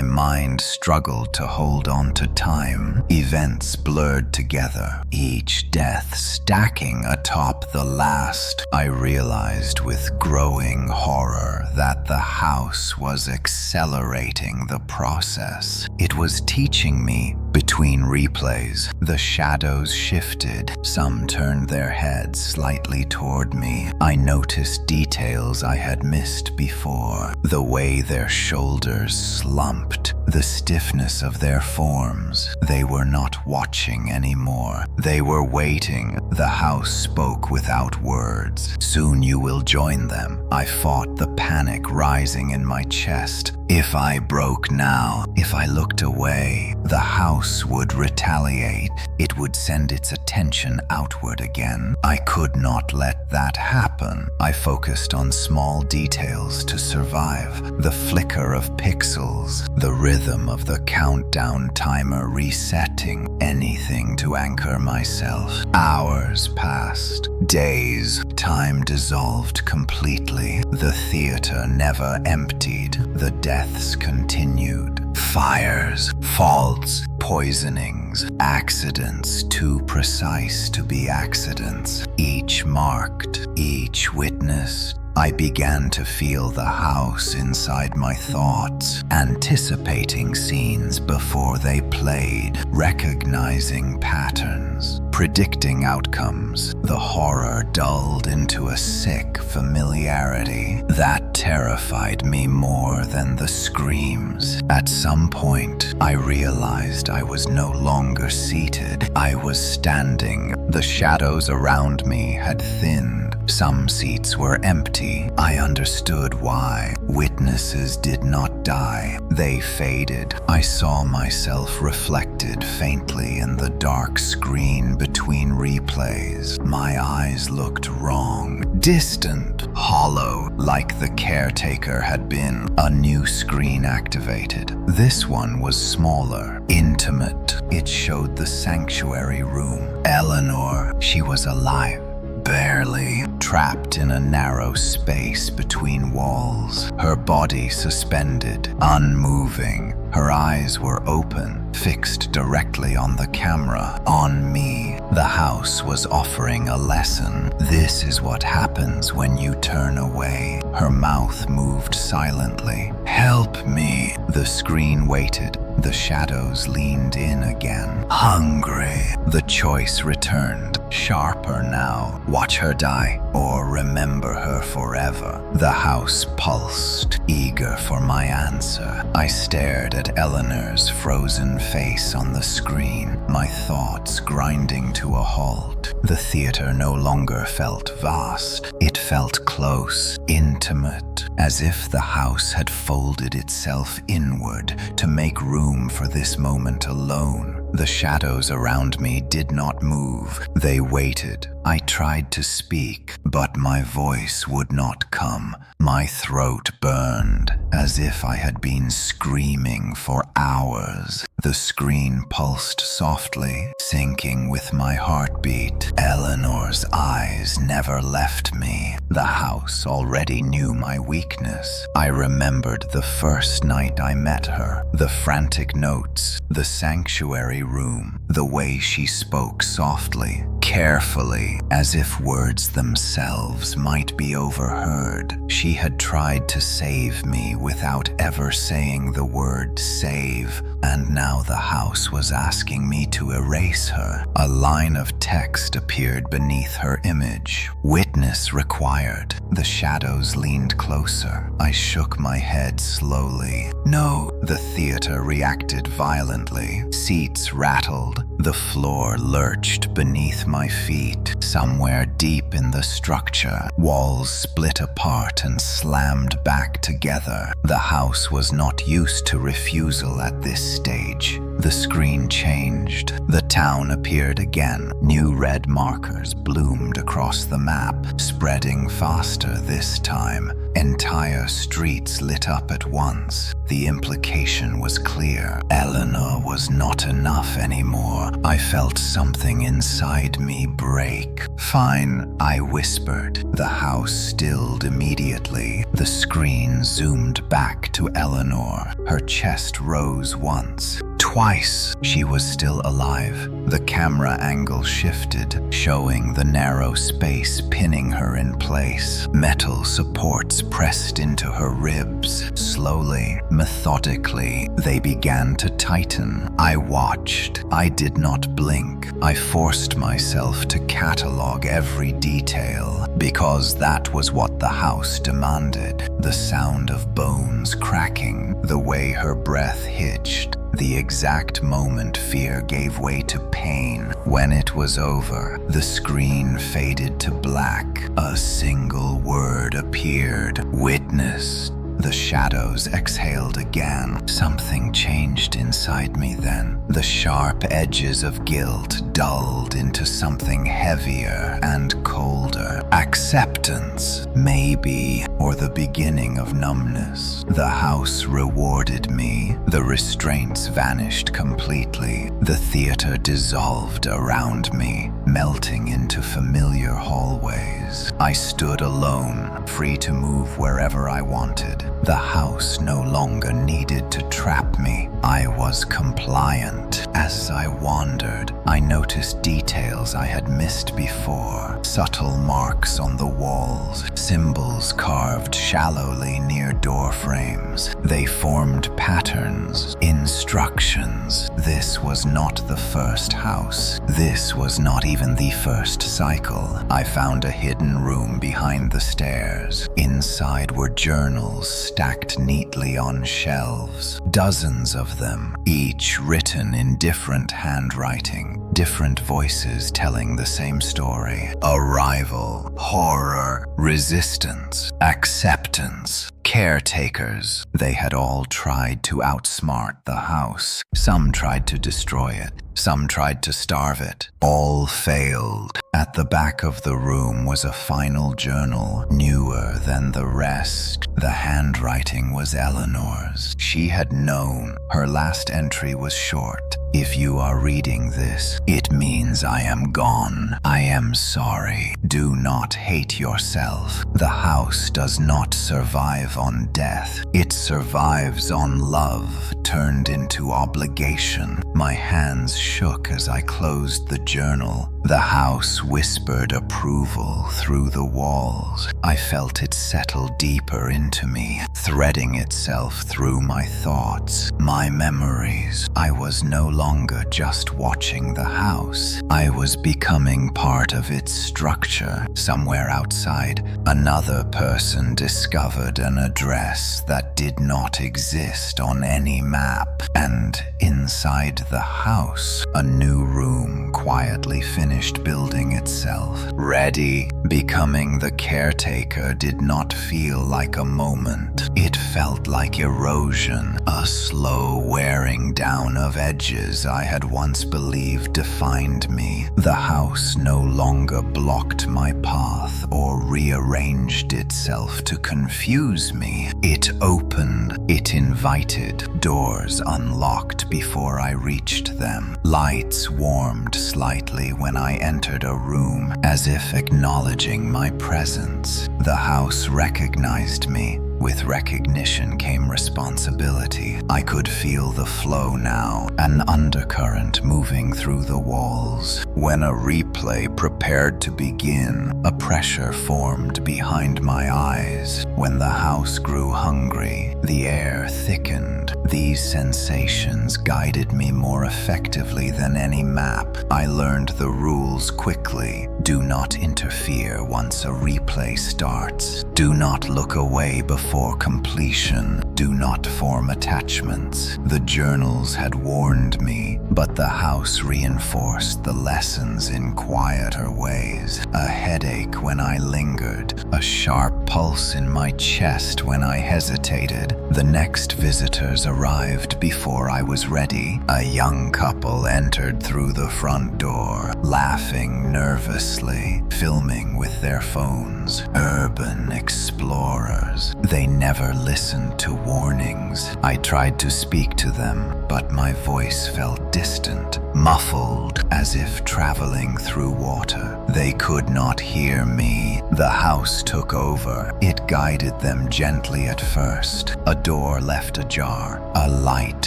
mind struggled to hold on to time. Events blurred together, each death stacking atop the last. I realized with growing horror that the house was accelerating the process. It was teaching me. Between replays, the shadows shifted. Some turned their heads slightly toward me. I noticed details I had missed before. The way their shoulders slumped, the stiffness of their forms. They were not watching anymore. They were waiting. The house spoke without words. Soon you will join them. I fought the panic rising in my chest. If I broke now, if I looked away, the house would retaliate. It would send its attention outward again. I could not let that happen. I focused on small details to survive. The flicker of pixels, the rhythm of the countdown timer resetting, anything to anchor myself. Hours passed. Days. Time dissolved completely. The theater never emptied. The deaths continued. Fires, faults, poisonings, accidents too precise to be accidents. Each marked, each witnessed. I began to feel the house inside my thoughts, anticipating scenes before they played, recognizing patterns, predicting outcomes. The horror dulled into a sick familiarity that terrified me more than the screams. At some point, I realized I was no longer seated. I was standing. The shadows around me had thinned. Some seats were empty. I understood why. Witnesses did not die. They faded. I saw myself reflected faintly in the dark screen between replays. My eyes looked wrong, distant, hollow, like the caretaker had been. A new screen activated. This one was smaller, intimate. It showed the sanctuary room. Eleanor, she was alive. Barely, trapped in a narrow space between walls, her body suspended, unmoving. Her eyes were open, fixed directly on the camera, on me. The house was offering a lesson. This is what happens when you turn away. Her mouth moved silently. Help me. The screen waited. The shadows leaned in again. Hungry. The choice returned. Sharper now. Watch her die, or remember her forever. The house pulsed, eager for my answer. I stared at Eleanor's frozen face on the screen, my thoughts grinding to a halt. The theater no longer felt vast. It felt close, intimate, as if the house had folded itself inward to make room for this moment alone. The shadows around me did not move. They waited. I tried to speak, but my voice would not come. My throat burned, as if I had been screaming for hours. The screen pulsed softly, syncing with my heartbeat. Eleanor's eyes never left me. The house already knew my weakness. I remembered the first night I met her, the frantic notes, the sanctuary room, the way she spoke softly, carefully, as if words themselves might be overheard. She had tried to save me without ever saying the word save, and now the house was asking me to erase her. A line of text appeared beneath her image. Witness required. The shadows leaned closer. I shook my head slowly. No. The theater reacted violently. Seats rattled. The floor lurched beneath my feet. Somewhere deep in the structure, walls split apart and slammed back together. The house was not used to refusal at this stage. The screen changed. The town appeared again. New red markers bloomed across the map, spreading faster this time. Entire streets lit up at once. The implication was clear. Eleanor was not enough anymore. I felt something inside me break. Fine, I whispered. The house stilled immediately. The screen zoomed back to Eleanor. Her chest rose once. Twice. She was still alive. The camera angle shifted, showing the narrow space pinning her in place. Metal supports pressed into her ribs. Slowly, methodically, they began to tighten. I watched. I did not blink. I forced myself to catalog every detail, because that was what the house demanded. The sound of bones cracking, the way her breath hitched, the exact moment fear gave way to pain. When it was over, the screen faded to black. A single word appeared. Witnessed. The shadows exhaled again. Something changed inside me then. The sharp edges of guilt dulled into something heavier and colder. Acceptance, maybe, or the beginning of numbness. The house rewarded me. The restraints vanished completely. The theater dissolved around me, melting into familiar hallways. I stood alone, free to move wherever I wanted. The house no longer needed to trap me. I was compliant. As I wandered, I noticed details I had missed before. Subtle marks on the walls, symbols carved shallowly near door frames. They formed patterns, instructions. This was not the first house. This was not even the first cycle. I found a hidden room behind the stairs. Inside were journals stacked neatly on shelves. Dozens of them, each written in different handwriting, different voices telling the same story. Arrival, horror, resistance, acceptance, caretakers. They had all tried to outsmart the house. Some tried to destroy it. Some tried to starve it. All failed. At the back of the room was a final journal, newer than the rest. The handwriting was Eleanor's. She had known. Her last entry was short. If you are reading this, it means I am gone. I am sorry. Do not hate yourself. The house does not survive on death. It survives on love, turned into obligation. My hands shook as I closed the journal. The house whispered approval through the walls. I felt it settle deeper into me, threading itself through my thoughts, my memories. I was no longer just watching the house. I was becoming part of its structure. Somewhere outside, another person discovered an address that did not exist on any map. And inside the house, a new room quietly finished building itself. Ready, becoming the caretaker did not feel like a moment. It felt like erosion, a slow wearing down of edges I had once believed defined me. The house no longer blocked my path or rearranged itself to confuse me. It opened, it invited, doors unlocked before I reached them. Lights warmed slightly when I entered a room, as if acknowledging my presence. The house recognized me. With recognition came responsibility. I could feel the flow now, an undercurrent moving through the walls. When a replay prepared to begin, a pressure formed behind my eyes. When the house grew hungry, the air thickened. These sensations guided me more effectively than any map. I learned the rules quickly. Do not interfere once a replay starts. Do not look away before completion. Do not form attachments. The journals had warned me, but the house reinforced the lessons in quieter ways. A headache when I lingered, a sharp pulse in my chest when I hesitated. The next visitors arrived before I was ready. A young couple entered through the front door, laughing nervously, filming with their phones. Urban explorers. They never listened to warnings. I tried to speak to them, but my voice felt distant, muffled, as if traveling through water. They could not hear me. The house took over. It guided them gently at first. A door left ajar, a light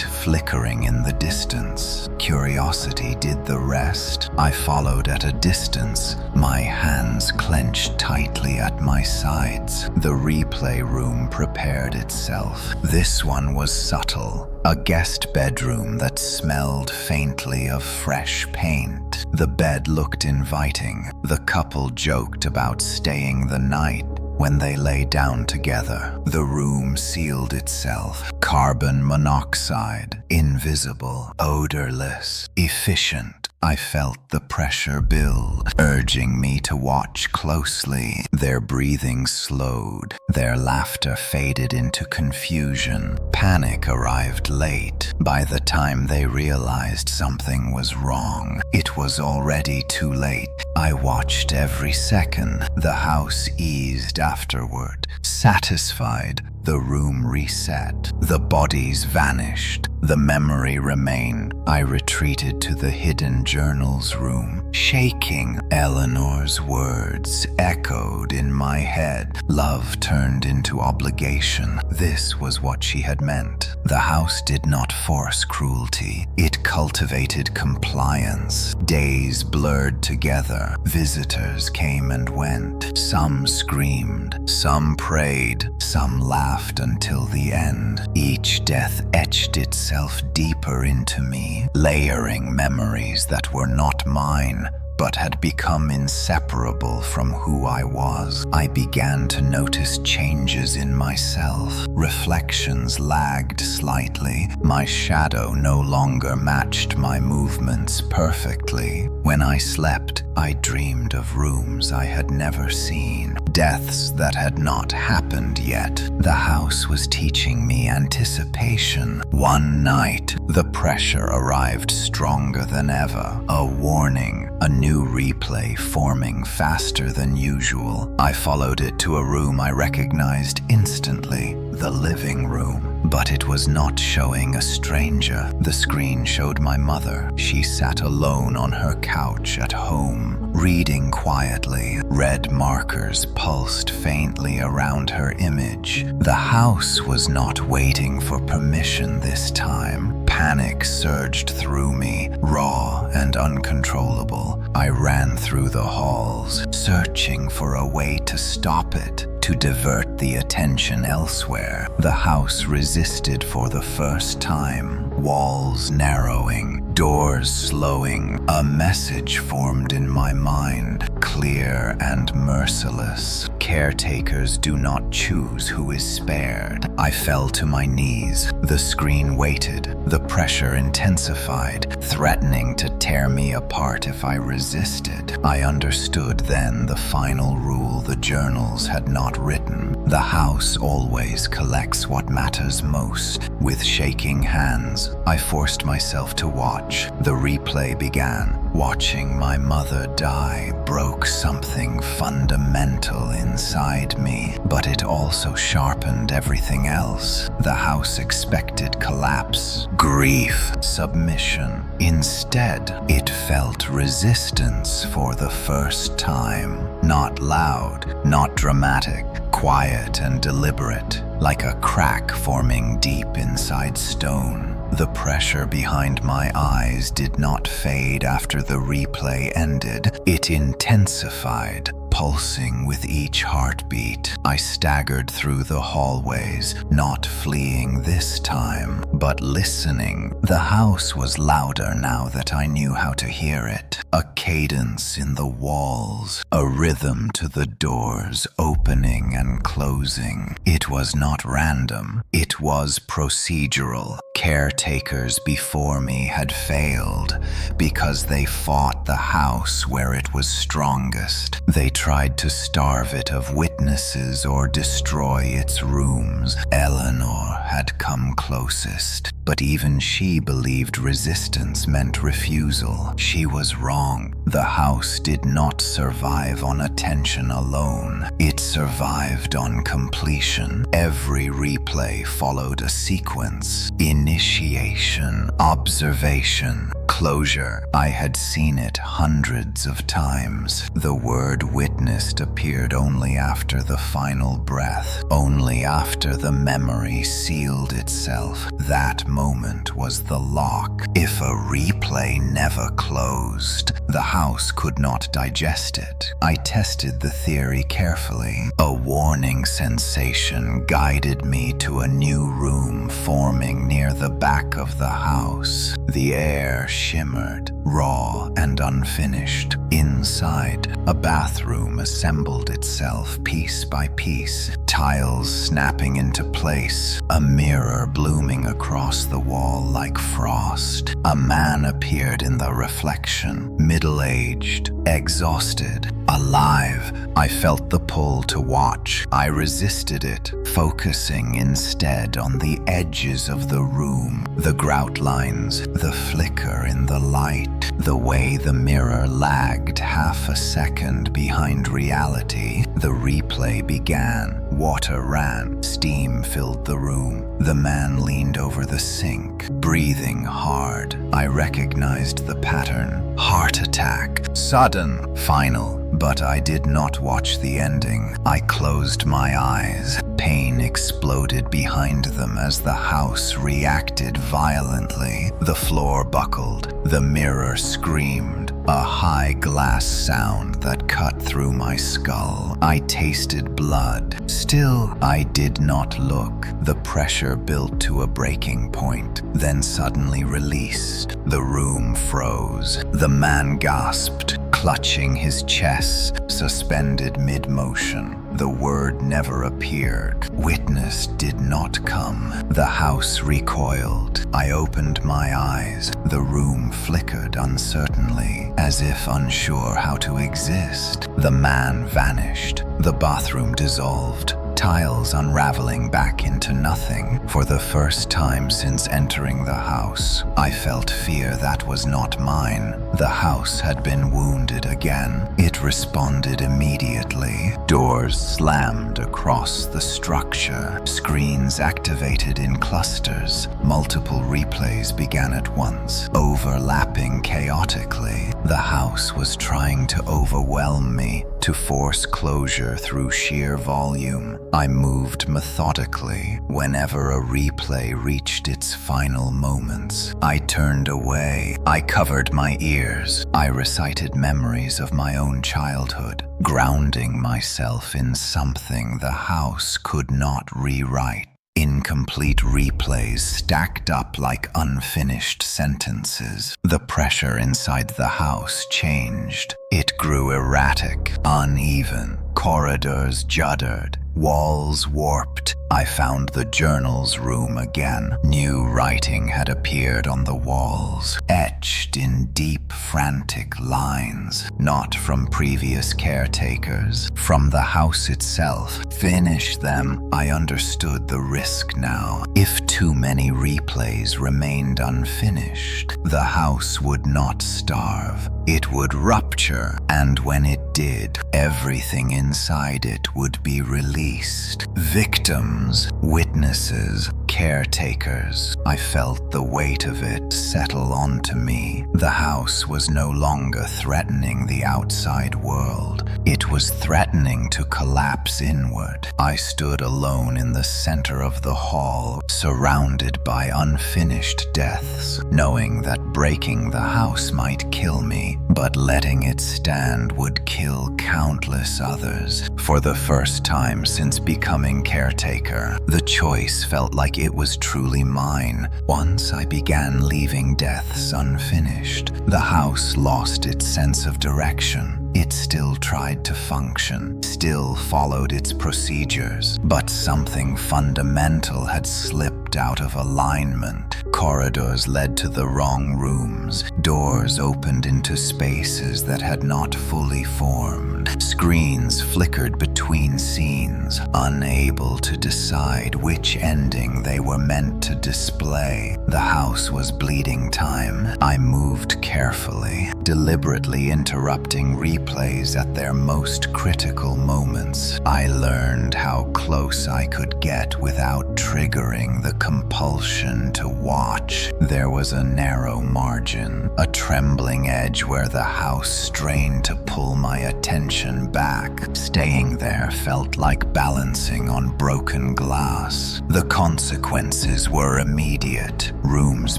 flickering in the distance. Curiosity did the rest. I followed at a distance, my hands clenched tightly at my sides. The replay room prepared itself. This one was subtle. A guest bedroom that smelled faintly of fresh paint. The bed looked inviting. The couple joked about staying the night. When they lay down together, the room sealed itself. Carbon monoxide, invisible, odorless, efficient. I felt the pressure build, urging me to watch closely. Their breathing slowed. Their laughter faded into confusion. Panic arrived late. By the time they realized something was wrong, it was already too late. I watched every second. The house eased afterward. Satisfied, the room reset. The bodies vanished. The memory remained. I retreated to the hidden journals room, shaking. Eleanor's words echoed in my head. Love turned into obligation. This was what she had meant. The house did not force cruelty. It cultivated compliance. Days blurred together. Visitors came and went. Some screamed, some prayed, some laughed until the end. Each death etched itself deeper into me, layering memories that were not mine, but had become inseparable from who I was. I began to notice changes in myself. Reflections lagged slightly. My shadow no longer matched my movements perfectly. When I slept, I dreamed of rooms I had never seen, deaths that had not happened yet. The house was teaching me anticipation. One night, the pressure arrived stronger than ever. A warning, a new replay forming faster than usual. I followed it to a room I recognized instantly, the living room. But it was not showing a stranger. The screen showed my mother. She sat alone on her couch at home, reading quietly. Red markers pulsed faintly around her image. The house was not waiting for permission this time. Panic surged through me, raw and uncontrollable. I ran through the halls, searching for a way to stop it, to divert the attention elsewhere. The house resisted for the first time, walls narrowing, doors slowing. A message formed in my mind, clear and merciless. Caretakers do not choose who is spared. I fell to my knees. The screen waited. The pressure intensified, threatening to tear me apart if I resisted. I understood then the final rule the journals had not written. The house always collects what matters most. With shaking hands, I forced myself to watch. The replay began. Watching my mother die broke something fundamental inside me, but it also sharpened everything else. The house expected collapse, grief, submission. Instead, it felt resistance for the first time. Not loud, not dramatic, quiet and deliberate, like a crack forming deep inside stone. The pressure behind my eyes did not fade after the replay ended. It intensified, pulsing with each heartbeat. I staggered through the hallways, not fleeing this time, but listening. The house was louder now that I knew how to hear it. A cadence in the walls, a rhythm to the doors opening and closing. It was not random, it was procedural. Caretakers before me had failed because they fought the house where it was strongest. They tried to starve it of witnesses or destroy its rooms. Eleanor had come closest, but even she believed resistance meant refusal. She was wrong. The house did not survive on attention alone. It survived on completion. Every replay followed a sequence. Initiation, observation, closure. I had seen it hundreds of times. The word witnessed appeared only after the final breath, only after the memory sealed itself. That moment was the lock. If a replay never closed, the house could not digest it. I tested the theory carefully. A warning sensation guided me to a new room forming near the back of the house. The air shimmered, raw and unfinished. Inside, a bathroom assembled itself piece by piece, tiles snapping into place, a mirror blooming across the wall like frost. A man appeared in the reflection, middle-aged, exhausted, alive. I felt the pull to watch. I resisted it, focusing instead on the edges of the room, the grout lines, the flicker in the light, the way the mirror lagged half a second behind reality. The replay began. Water ran. Steam filled the room. The man leaned over the sink, breathing hard. I recognized the pattern. Heart attack. Sudden. Final. But I did not watch the ending. I closed my eyes. Pain exploded behind them as the house reacted violently. The floor buckled. The mirror screamed. A high glass sound that cut through my skull. I tasted blood. Still, I did not look. The pressure built to a breaking point, then suddenly released. The room froze. The man gasped, clutching his chest, suspended mid-motion. The word never appeared. Witness did not come. The house recoiled. I opened my eyes. The room flickered uncertainly, as if unsure how to exist. The man vanished. The bathroom dissolved. Tiles unraveling back into nothing. For the first time since entering the house, I felt fear that was not mine. The house had been wounded again. It responded immediately. Doors slammed across the structure. Screens activated in clusters. Multiple replays began at once, overlapping chaotically. The house was trying to overwhelm me, to force closure through sheer volume. I moved methodically. Whenever a replay reached its final moments, I turned away. I covered my ears. I recited memories of my own childhood, grounding myself in something the house could not rewrite. Incomplete replays stacked up like unfinished sentences. The pressure inside the house changed. It grew erratic, uneven. Corridors juddered, walls warped. I found the journal's room again. New writing had appeared on the walls, etched in deep, frantic lines, not from previous caretakers, from the house itself. Finish them. I understood the risk now. If too many replays remained unfinished, the house would not starve. It would rupture, and when it did, everything inside it would be released. Victims, witnesses, caretakers. I felt the weight of it settle onto me. The house was no longer threatening the outside world. It was threatening to collapse inward. I stood alone in the center of the hall, surrounded by unfinished deaths, knowing that breaking the house might kill me, but letting it stand would kill countless others. For the first time since becoming caretaker, the choice felt like it was truly mine. Once I began leaving deaths unfinished, the house lost its sense of direction. It still tried to function, still followed its procedures, but something fundamental had slipped out of alignment. Corridors led to the wrong rooms. Doors opened into spaces that had not fully formed. Screens flickered between scenes, unable to decide which ending they were meant to display. The house was bleeding time. I moved carefully, deliberately interrupting replays at their most critical moments. I learned how close I could get without triggering the compulsion to watch. There was a narrow margin, a trembling edge where the house strained to pull my attention back. Staying there felt like balancing on broken glass. The consequences were immediate. Rooms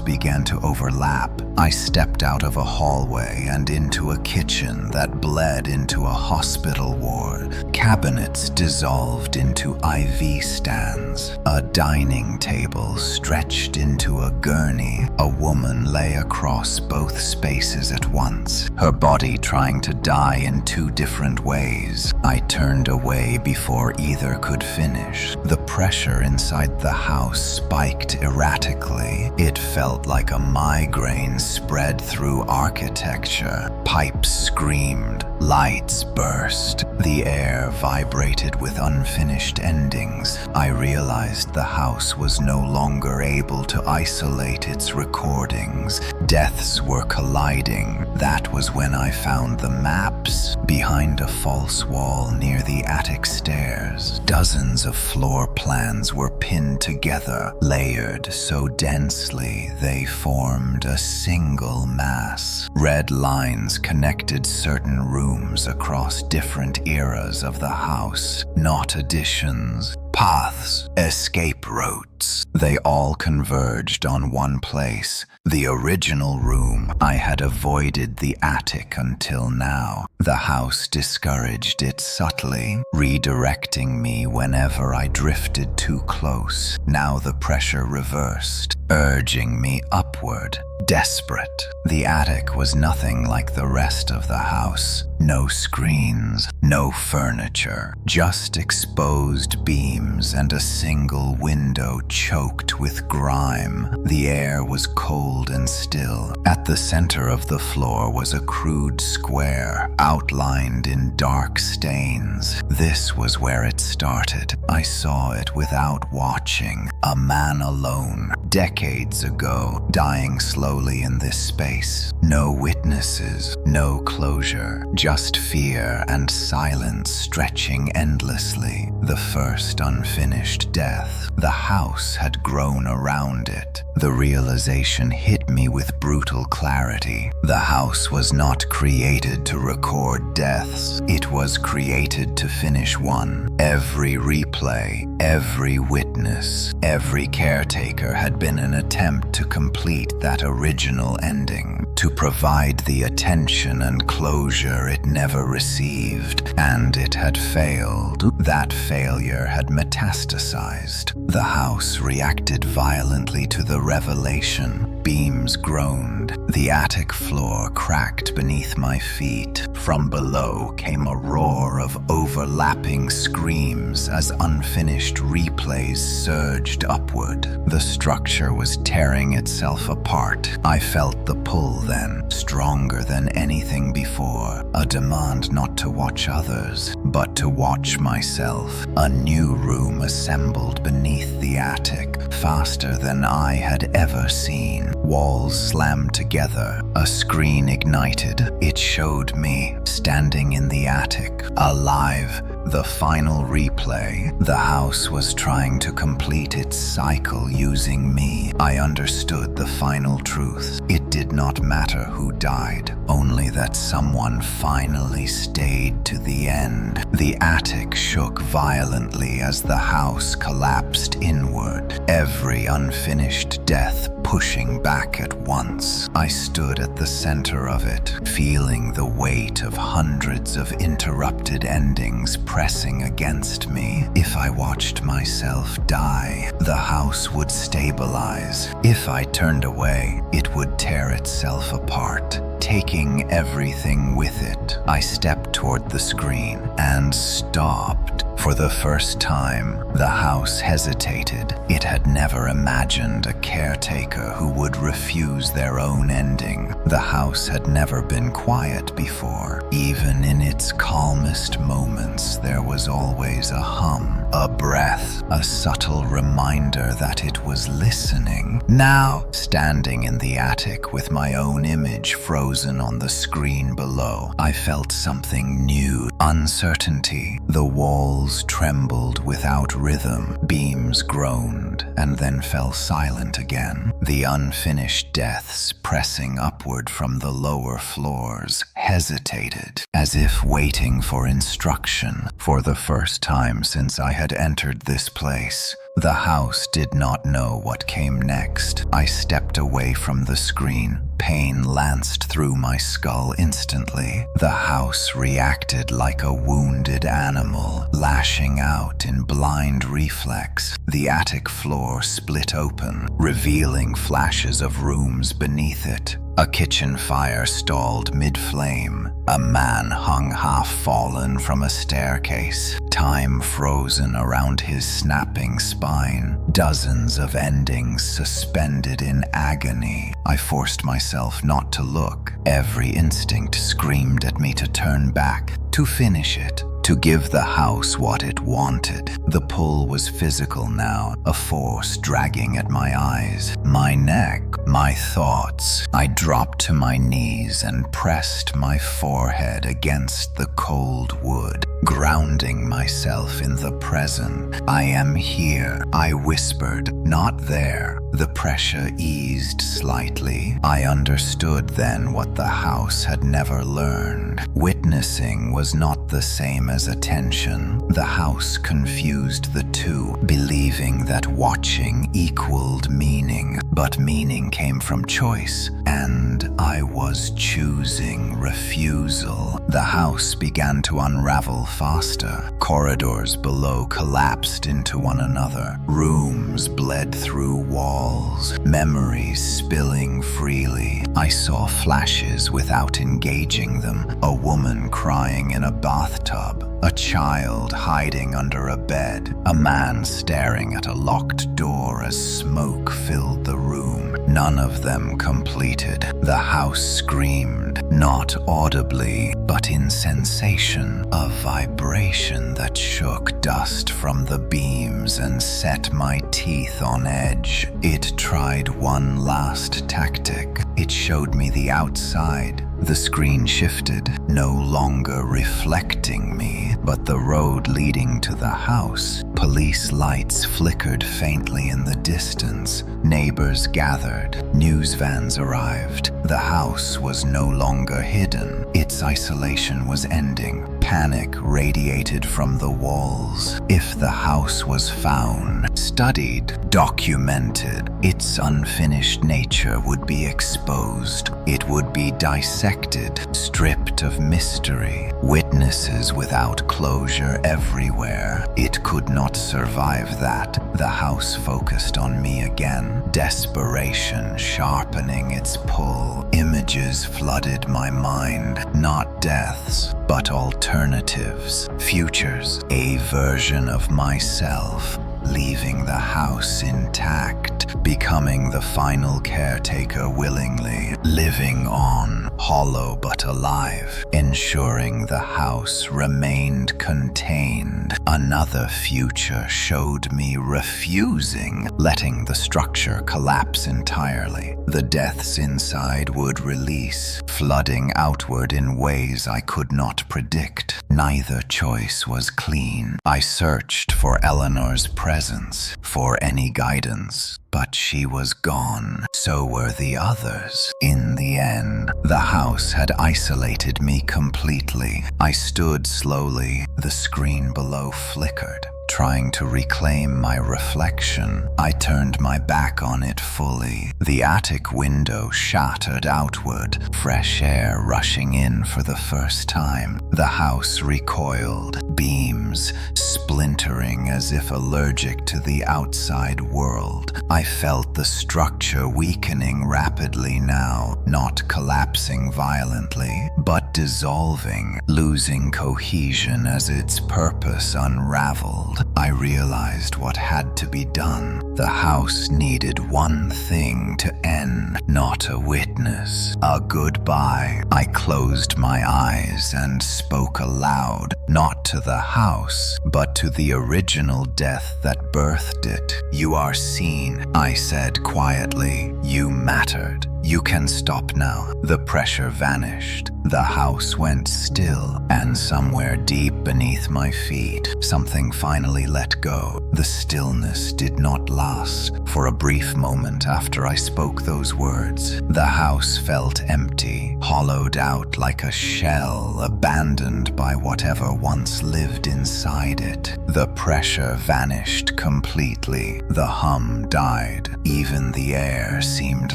began to overlap. I stepped out of a hallway and into a kitchen that bled into a hospital ward. Cabinets dissolved into IV stands. A dining table stretched into a gurney. A woman lay across both spaces at once, her body trying to die in two different ways. I turned away before either could finish. The pressure inside the house spiked erratically. It felt like a migraine spread through architecture. Pipes screamed, lights burst. The air vibrated with unfinished endings. I realized the house was no longer able to isolate its recordings. Deaths were colliding. That was when I found the maps behind a false wall near the attic stairs. Dozens of floor plans were pinned together, layered so densely they formed a single mass. Red lines connected certain rooms across different eras of the house, not additions. Paths, escape routes. They all converged on one place, the original room. I had avoided the attic until now. The house discouraged it subtly, redirecting me whenever I drifted too close. Now the pressure reversed, urging me upward. Desperate. The attic was nothing like the rest of the house. No screens, no furniture, just exposed beams and a single window choked with grime. The air was cold and still. At the center of the floor was a crude square, outlined in dark stains. This was where it started. I saw it without watching. A man alone, decades ago, dying slowly in this space. No witnesses, no closure, just fear and silence stretching endlessly. The first unfinished death. The house had grown around it. The realization hit me with brutal clarity. The house was not created to record deaths. It was created to finish one. Every replay, every witness, every caretaker had been an attempt to complete that original ending, to provide the attention and closure it never received, and it had failed. That failure had metastasized. The house reacted violently to the revelation. Beams groaned, The attic floor cracked beneath my feet. From below came a roar of overlapping screams as unfinished replays surged upward. The structure was tearing itself apart. I felt the pull then, stronger than anything before. A demand not to watch others, but to watch myself. A new room assembled beneath the attic, faster than I had ever seen. Walls slammed together, a screen ignited. It showed me, standing in the attic, alive. The final replay. The house was trying to complete its cycle using me. I understood the final truth. It did not matter who died, only that someone finally stayed to the end. The attic shook violently as the house collapsed inward, every unfinished death pushing back at once. I stood at the center of it, feeling the weight of hundreds of interrupted endings pressing against me. If I watched myself die, the house would stabilize. If I turned away, it would tear itself apart, taking everything with it. I stepped toward the screen and stopped. For the first time, the house hesitated. It had never imagined a caretaker who would refuse their own ending. The house had never been quiet before. Even in its calmest moments, there was always a hum, a breath, a subtle reminder that it was listening. Now, standing in the attic with my own image frozen on the screen below, I felt something new. Uncertainty. The walls trembled without rhythm. Beams groaned and then fell silent again. The unfinished deaths pressing upward from the lower floors hesitated, as if waiting for instruction. For the first time since I had entered this place, the house did not know what came next. I stepped away from the screen. Pain lanced through my skull instantly. The house reacted like a wounded animal, lashing out in blind reflex. The attic floor split open, revealing flashes of rooms beneath it. A kitchen fire stalled mid-flame. A man hung half-fallen from a staircase, time frozen around his snapping spine. Dozens of endings suspended in agony. I forced myself not to look. Every instinct screamed at me to turn back, to finish it, to give the house what it wanted. The pull was physical now, a force dragging at my eyes, my neck, my thoughts. I dropped to my knees and pressed my forehead against the cold wood, grounding myself in the present. I am here, I whispered, not there. The pressure eased slightly. I understood then what the house had never learned. Witnessing was not the same as attention. The house confused the two, believing that watching equaled meaning. But meaning came from choice, and I was choosing refusal. The house began to unravel faster. Corridors below collapsed into one another. Rooms bled through walls, memories spilling freely. I saw flashes without engaging them. A woman crying in a bathtub, a child hiding under a bed, a man staring at a locked door as smoke filled the room. None of them completed. The house screamed, not audibly, but in sensation, a vibration that shook dust from the beams and set my teeth on edge. It tried one last tactic. It showed me the outside. The screen shifted, no longer reflecting me, but the road leading to the house. Police lights flickered faintly in the distance. Neighbors gathered. News vans arrived. The house was no longer hidden. Its isolation was ending. Panic radiated from the walls. If the house was found, studied, documented, its unfinished nature would be exposed. It would be dissected, stripped of mystery. Witnesses without closure everywhere. It could not survive that. The house focused on me again. Desperation sharpening its pull. Images flooded my mind. Not deaths, but alternatives. Futures. A version of myself. Leaving the house intact, becoming the final caretaker willingly, living on, hollow but alive, ensuring the house remained contained. Another future showed me refusing, letting the structure collapse entirely. The deaths inside would release, flooding outward in ways I could not predict. Neither choice was clean. I searched for Eleanor's presence, for any guidance, but she was gone. So were the others. In the end, the house had isolated me completely. I stood slowly. The screen below flickered. Trying to reclaim my reflection, I turned my back on it fully. The attic window shattered outward, fresh air rushing in for the first time. The house recoiled, beams splintering as if allergic to the outside world. I felt the structure weakening rapidly now, not collapsing violently, but dissolving, losing cohesion as its purpose unraveled. I realized what had to be done. The house needed one thing to end, not a witness, a goodbye. I closed my eyes and spoke aloud, not to the house, but to the original death that birthed it. "You are seen," I said quietly. "You mattered. You can stop now." The pressure vanished. The house went still, and somewhere deep beneath my feet, something finally let go. The stillness did not last. For a brief moment after I spoke those words, the house felt empty, hollowed out like a shell, abandoned by whatever once lived inside it. The pressure vanished completely. The hum died. Even the air seemed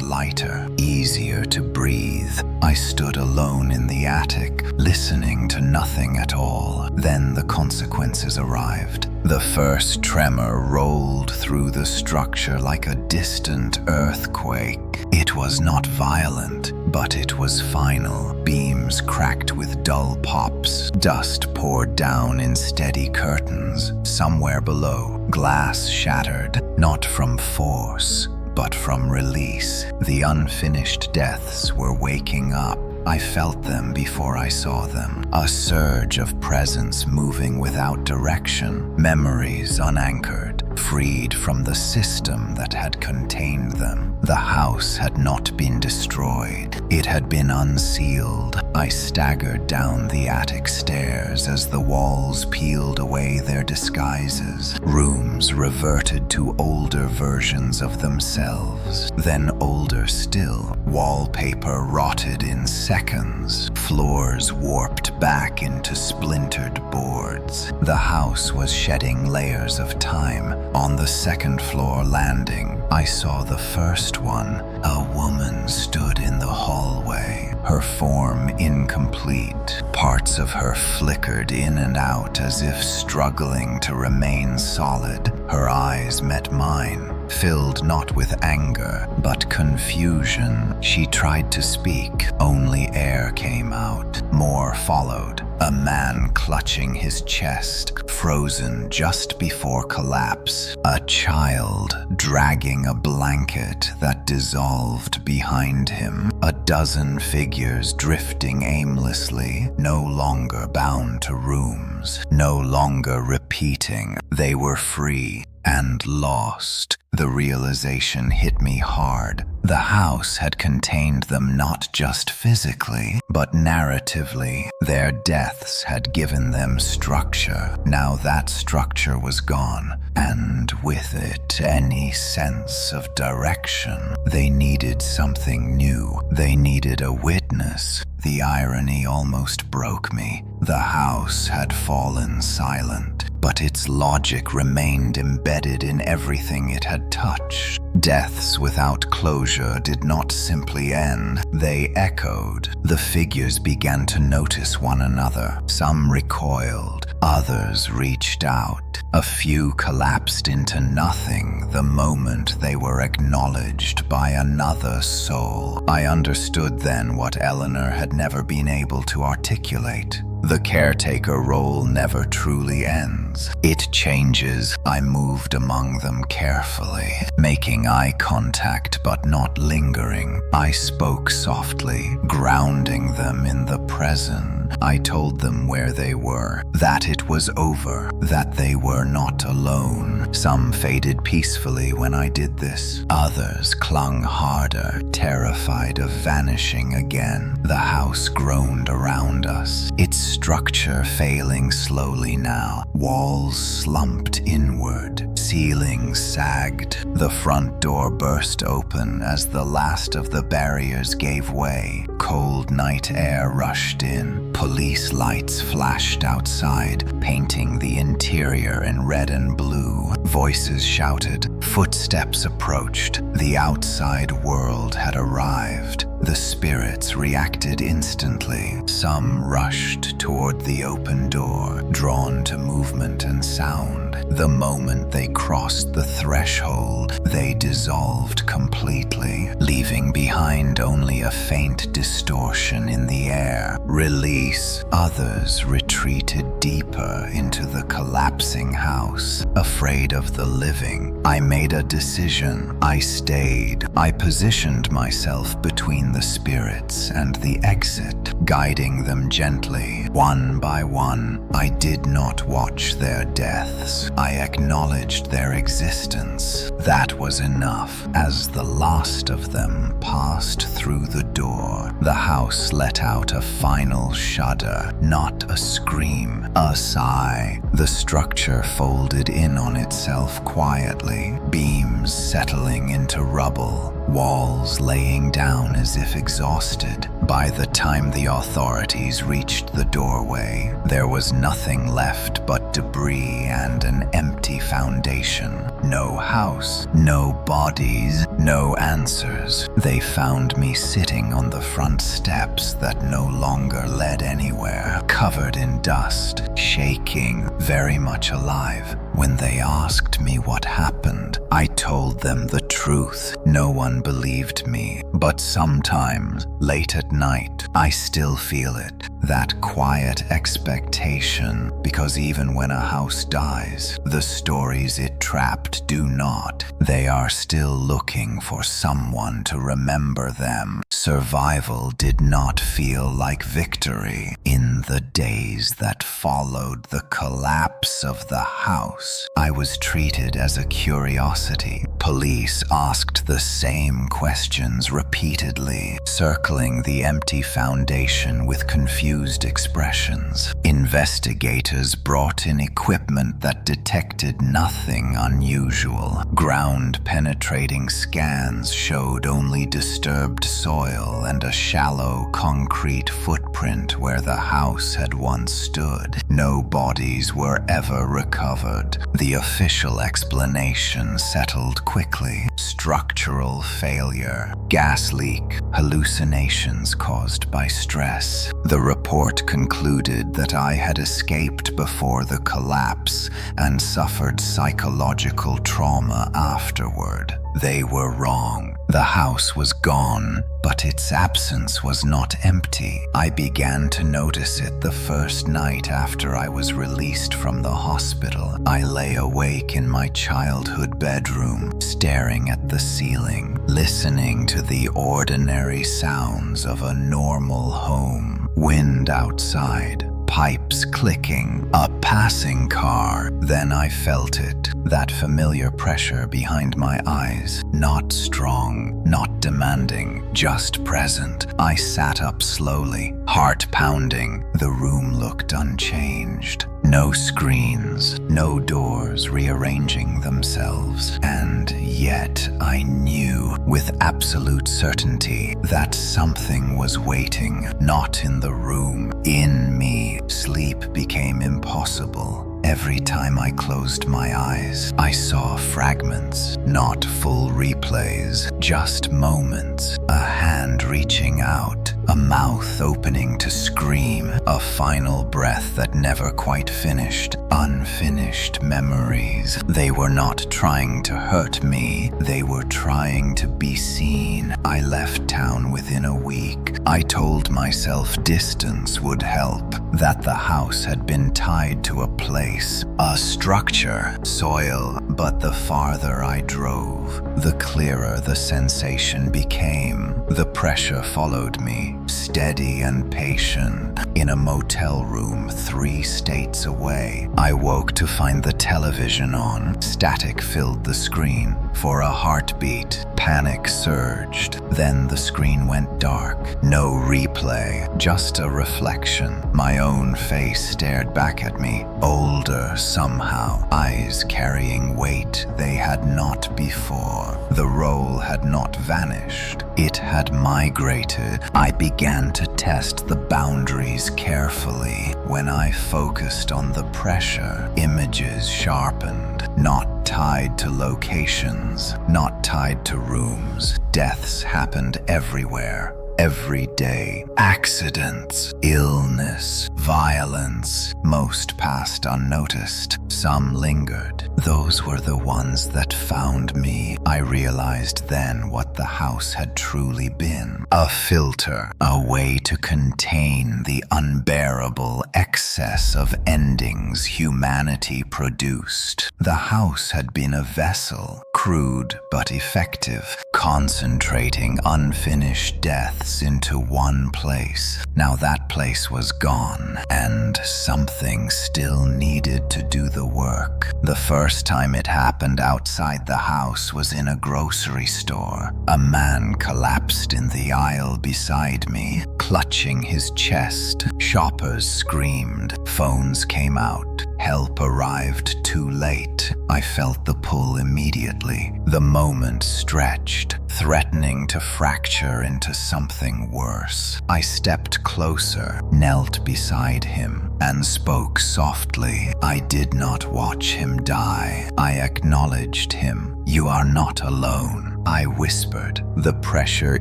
lighter, easier to breathe. I stood alone in the attic, listening to nothing at all. Then the consequences arrived. The first tremor rolled through the structure like a distant earthquake. It was not violent, but it was final. Beams cracked with dull pops. Dust poured down in steady curtains. Somewhere below, glass shattered, not from force, but from release. The unfinished deaths were waking up. I felt them before I saw them. A surge of presence moving without direction. Memories unanchored, freed from the system that had contained them. The house had not been destroyed. It had been unsealed. I staggered down the attic stairs as the walls peeled away their disguises. Rooms reverted to older versions of themselves. Then older still. Wallpaper rotted in seconds. Floors warped back into splintered boards. The house was shedding layers of time. On the second floor landing, I saw the first one. A woman stood in the hallway, her form incomplete. Parts of her flickered in and out as if struggling to remain solid. Her eyes met mine, filled not with anger, but confusion. She tried to speak, only air came out. More followed. A man clutching his chest, frozen just before collapse. A child dragging a blanket that dissolved behind him. A dozen figures drifting aimlessly, no longer bound to rooms, no longer repeating. They were free and lost. The realization hit me hard. The house had contained them not just physically, but narratively. Their deaths had given them structure. Now that structure was gone, and with it any sense of direction. They needed something new. They needed a witness. The irony almost broke me. The house had fallen silent, but its logic remained embedded in everything it had touched. Deaths without closure did not simply end, they echoed. The figures began to notice one another. Some recoiled, others reached out. A few collapsed into nothing the moment they were acknowledged by another soul. I understood then what Eleanor had never been able to articulate. The caretaker role never truly ends. It changes. I moved among them carefully, making eye contact but not lingering. I spoke softly, grounding them in the present. I told them where they were, that it was over, that they were not alone. Some faded peacefully when I did this. Others clung harder, terrified of vanishing again. The house groaned around us, its structure failing slowly now. Walls slumped inward, ceilings sagged. The front door burst open as the last of the barriers gave way. Cold night air rushed in. Police lights flashed outside, painting the interior in red and blue. Voices shouted. Footsteps approached. The outside world had arrived. The spirits reacted instantly. Some rushed toward the open door, drawn to movement and sound. The moment they crossed the threshold, they dissolved completely, leaving behind only a faint distortion in the air. Release. Others retreated deeper into the collapsing house, afraid of the living. I made a decision. I stayed. I positioned myself between the spirits and the exit, guiding them gently, one by one. I did not watch their deaths. I acknowledged their existence. That was enough. As the last of them passed through the door, the house let out a final shudder, not a scream, a sigh. The structure folded in on itself quietly, beams settling into rubble, walls laying down as if exhausted. By the time the authorities reached the doorway, there was nothing left but debris and an empty foundation. No house, no bodies, no answers. They found me sitting on the front steps that no longer led anywhere, covered in dust, shaking, very much alive. When they asked me what happened, I told them the truth. No one believed me, but sometimes, late at night, I still feel it, that quiet expectation, because even when a house dies, the stories it trapped do not. They are still looking for someone to remember them. Survival did not feel like victory. In the days that followed the collapse of the house, I was treated as a curiosity. Police asked the same questions repeatedly, circling the empty foundation with confused expressions. Investigators brought in equipment that detected nothing unusual. Ground-penetrating scans showed only disturbed soil and a shallow concrete footprint where the house had once stood. No bodies were ever recovered. The official explanation settled quickly. Structural failure, gas leak, hallucinations caused by stress. The report concluded that I had escaped before the collapse and suffered psychological trauma afterward. They were wrong. The house was gone, but its absence was not empty. I began to notice it the first night after I was released from the hospital. I lay awake in my childhood bedroom, staring at the ceiling, listening to the ordinary sounds of a normal home. Wind outside, pipes clicking, a passing car. Then I felt it, that familiar pressure behind my eyes. Not strong, not demanding, just present. I sat up slowly, heart pounding. The room looked unchanged. No screens, no doors rearranging themselves. And yet I knew with absolute certainty that something was waiting, not in the room, in me. Sleep became impossible. Every time I closed my eyes, I saw fragments, not full replays, just moments. A hand reaching out, a mouth opening to scream, a final breath that never quite finished. Unfinished memories. They were not trying to hurt me, they were trying to be seen. I left town within a week. I told myself distance would help, that the house had been tied to a place, a structure, soil. But the farther I drove, the clearer the sensation became. The pressure followed me, steady and patient. In a motel room 3 states away, I woke to find the television on. Static filled the screen. For a heartbeat, panic surged. Then the screen went dark. No replay, just a reflection. My own face stared back at me, older somehow, eyes carrying weight they had not before. The role had not vanished. It had migrated. I began to test the boundaries carefully. When I focused on the pressure, images sharpened, not tied to locations, not tied to rooms. Deaths happened everywhere. Every day. Accidents, illness, violence. Most passed unnoticed. Some lingered. Those were the ones that found me. I realized then what the house had truly been. A filter, a way to contain the unbearable excess of endings humanity produced. The house had been a vessel, crude but effective, concentrating unfinished deaths into one place. Now that place was gone, and something still needed to do the work. The first time it happened outside the house was in a grocery store. A man collapsed in the aisle beside me, clutching his chest. Shoppers screamed. Phones came out. Help arrived too late. I felt the pull immediately. The moment stretched, threatening to fracture into something worse. I stepped closer, knelt beside him, and spoke softly. I did not watch him die. I acknowledged him. You are not alone, I whispered. The pressure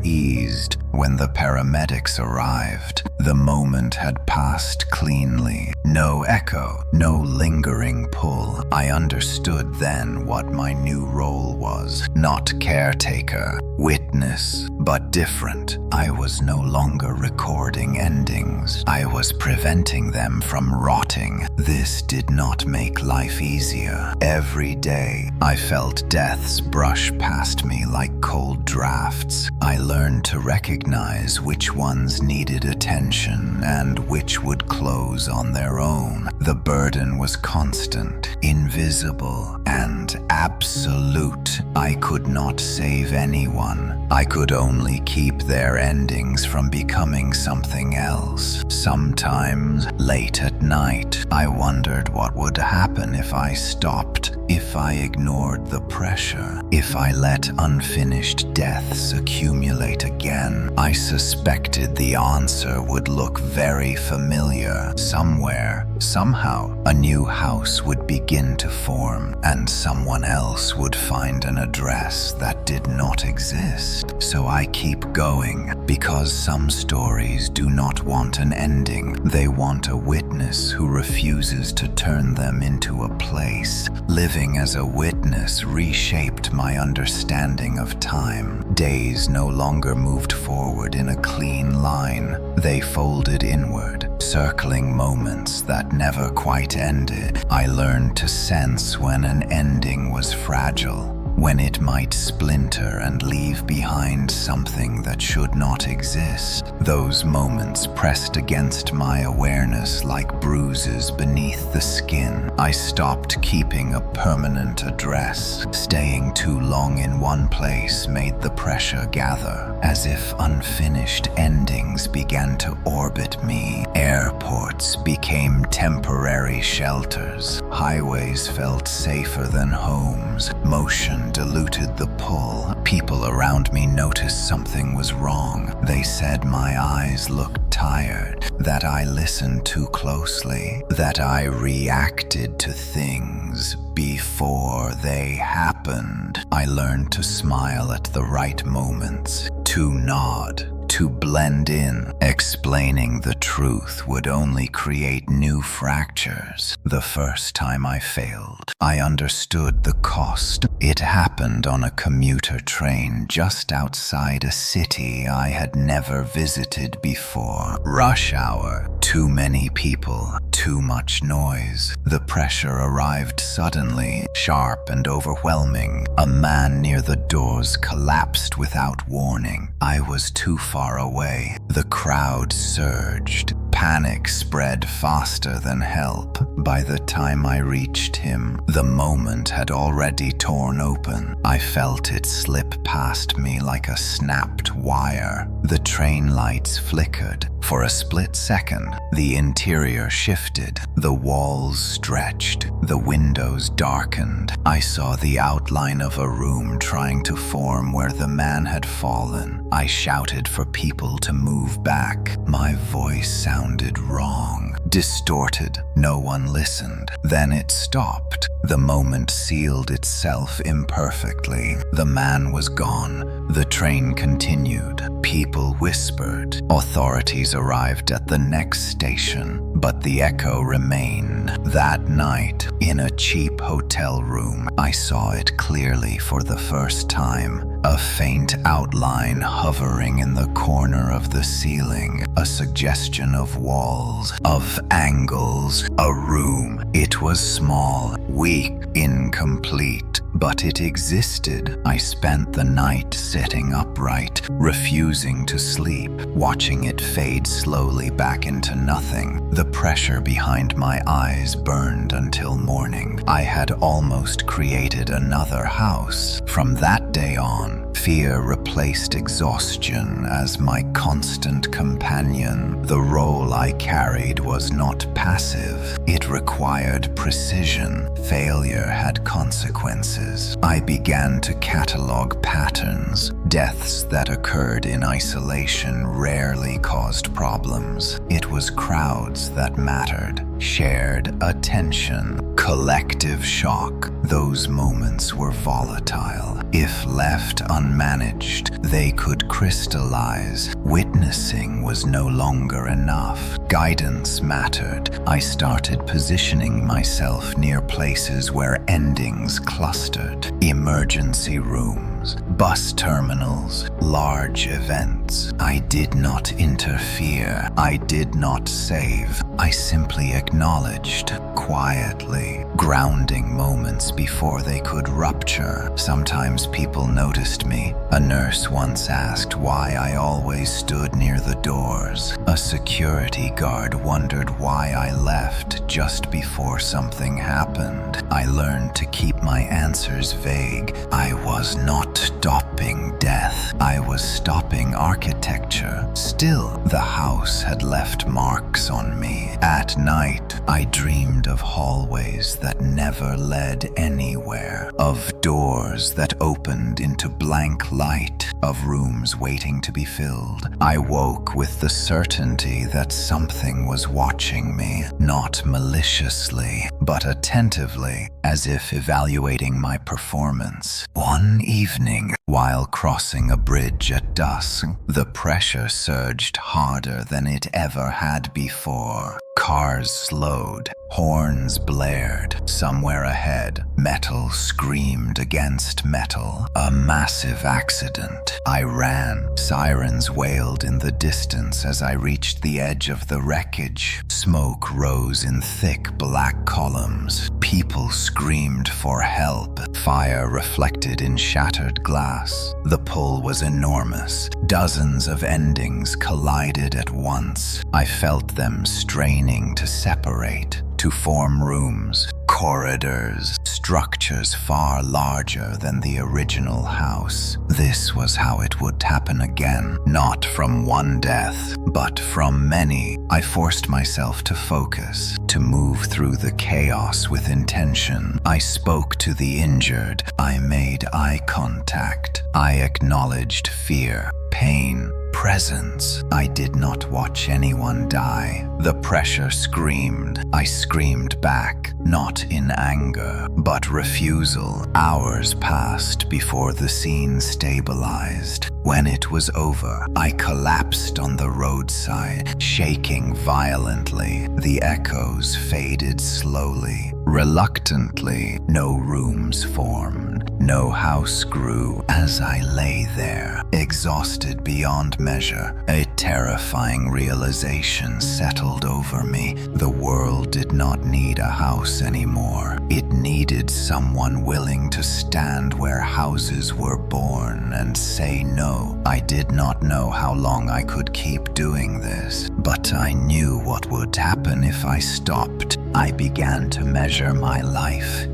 eased. When the paramedics arrived, the moment had passed cleanly. No echo, no lingering pull. I understood then what my new role was. Not caretaker, witness, but different. I was no longer recording endings. I was preventing them from rotting. This did not make life easier. Every day, I felt deaths brush past me like cold drafts. I learned to recognize which ones needed attention and which would close on their own. The burden was constant, invisible, and absolute. I could not save anyone. I could only keep their endings from becoming something else. Sometimes, late at night, I wondered what would happen if I stopped, if I ignored the pressure, if I let unfinished deaths accumulate again. I suspected the answer would look very familiar. Somewhere, somehow, a new house would begin to form, and someone else would find an address that did not exist. So I keep going, because some stories do not want an ending. They want a witness who refuses to turn them into a place. Living as a witness reshaped my understanding of time. Days no longer moved forward in a clean line. They folded inward, circling moments that never quite ended. I learned to sense when an ending was fragile, when it might splinter and leave behind something that should not exist. Those moments pressed against my awareness like bruises beneath the skin. I stopped keeping a permanent address. Staying too long in one place made the pressure gather, as if unfinished endings began to orbit me. Airports became temporary shelters. Highways felt safer than homes. Motion diluted the pull. People around me noticed something was wrong. They said my eyes looked tired, that I listened too closely, that I reacted to things before they happened. I learned to smile at the right moments, to nod, to blend in. Explaining the truth would only create new fractures. The first time I failed, I understood the cost. It happened on a commuter train just outside a city I had never visited before. Rush hour, too many people, too much noise. The pressure arrived suddenly, sharp and overwhelming. A man near the doors collapsed without warning. I was too far away. The crowd surged. Panic spread faster than help. By the time I reached him, the moment had already torn open. I felt it slip past me like a snapped wire. The train lights flickered. For a split second, the interior shifted. The walls stretched. The windows darkened. I saw the outline of a room trying to form where the man had fallen. I shouted for people to move back. My voice sounded wrong, distorted. No one listened. Then it stopped. The moment sealed itself imperfectly. The man was gone. The train continued. People whispered. Authorities arrived at the next station, but the echo remained. That night, in a cheap hotel room, I saw it clearly for the first time. A faint outline hovering in the corner of the ceiling, a suggestion of walls, of angles, a room. It was small, weak, incomplete, but it existed. I spent the night sitting upright, refusing to sleep, watching it fade slowly back into nothing. The pressure behind my eyes burned until morning. I had almost created another house. From that day on, fear replaced exhaustion as my constant companion. The role I carried was not passive. It required precision. Failure had consequences. I began to catalog patterns. Deaths that occurred in isolation rarely caused problems. It was crowds that mattered. Shared attention, collective shock. Those moments were volatile. If left unmanaged, they could crystallize. Witnessing was no longer enough. Guidance mattered. I started positioning myself near places where endings clustered. Emergency rooms, bus terminals, large events. I did not interfere. I did not save. I simply acknowledged, quietly, grounding moments before they could rupture. Sometimes people noticed me. A nurse once asked why I always stood near the doors. A security guard wondered why I left just before something happened. I learned to keep my answers vague. I was not stopping death. I was stopping architecture. Still, the house had left marks on me. At night, I dreamed of hallways that never led anywhere, of doors that opened into blank light, of rooms waiting to be filled. I woke with the certainty that something was watching me, not maliciously, but attentively, as if evaluating my performance. One evening, while crossing a bridge at dusk, the pressure surged harder than it ever had before. Cars slowed, horns blared. Somewhere ahead, metal screamed against metal. A massive accident. I ran. Sirens wailed in the distance as I reached the edge of the wreckage. Smoke rose in thick black columns. People screamed for help. fire reflected in shattered glass. The pull was enormous. Dozens of endings collided at once. I felt them straining to separate, to form rooms, corridors, structures far larger than the original house. This was how it would happen again, not from one death, but from many. I forced myself to focus, to move through the chaos with intention. I spoke to the injured. I made eye contact. I acknowledged fear, pain, presence. I did not watch anyone die. The pressure screamed. I screamed back, not in anger, but refusal. Hours passed before the scene stabilized. When it was over, I collapsed on the roadside, shaking violently. The echoes faded slowly. Reluctantly, no rooms formed. No house grew. As I lay there, exhausted beyond measure, a terrifying realization settled over me. The world did not need a house anymore. It needed someone willing to stand where houses were born and say no. I did not know how long I could keep doing this, but I knew what would happen if I stopped. I began to measure my life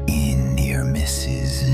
in near misses.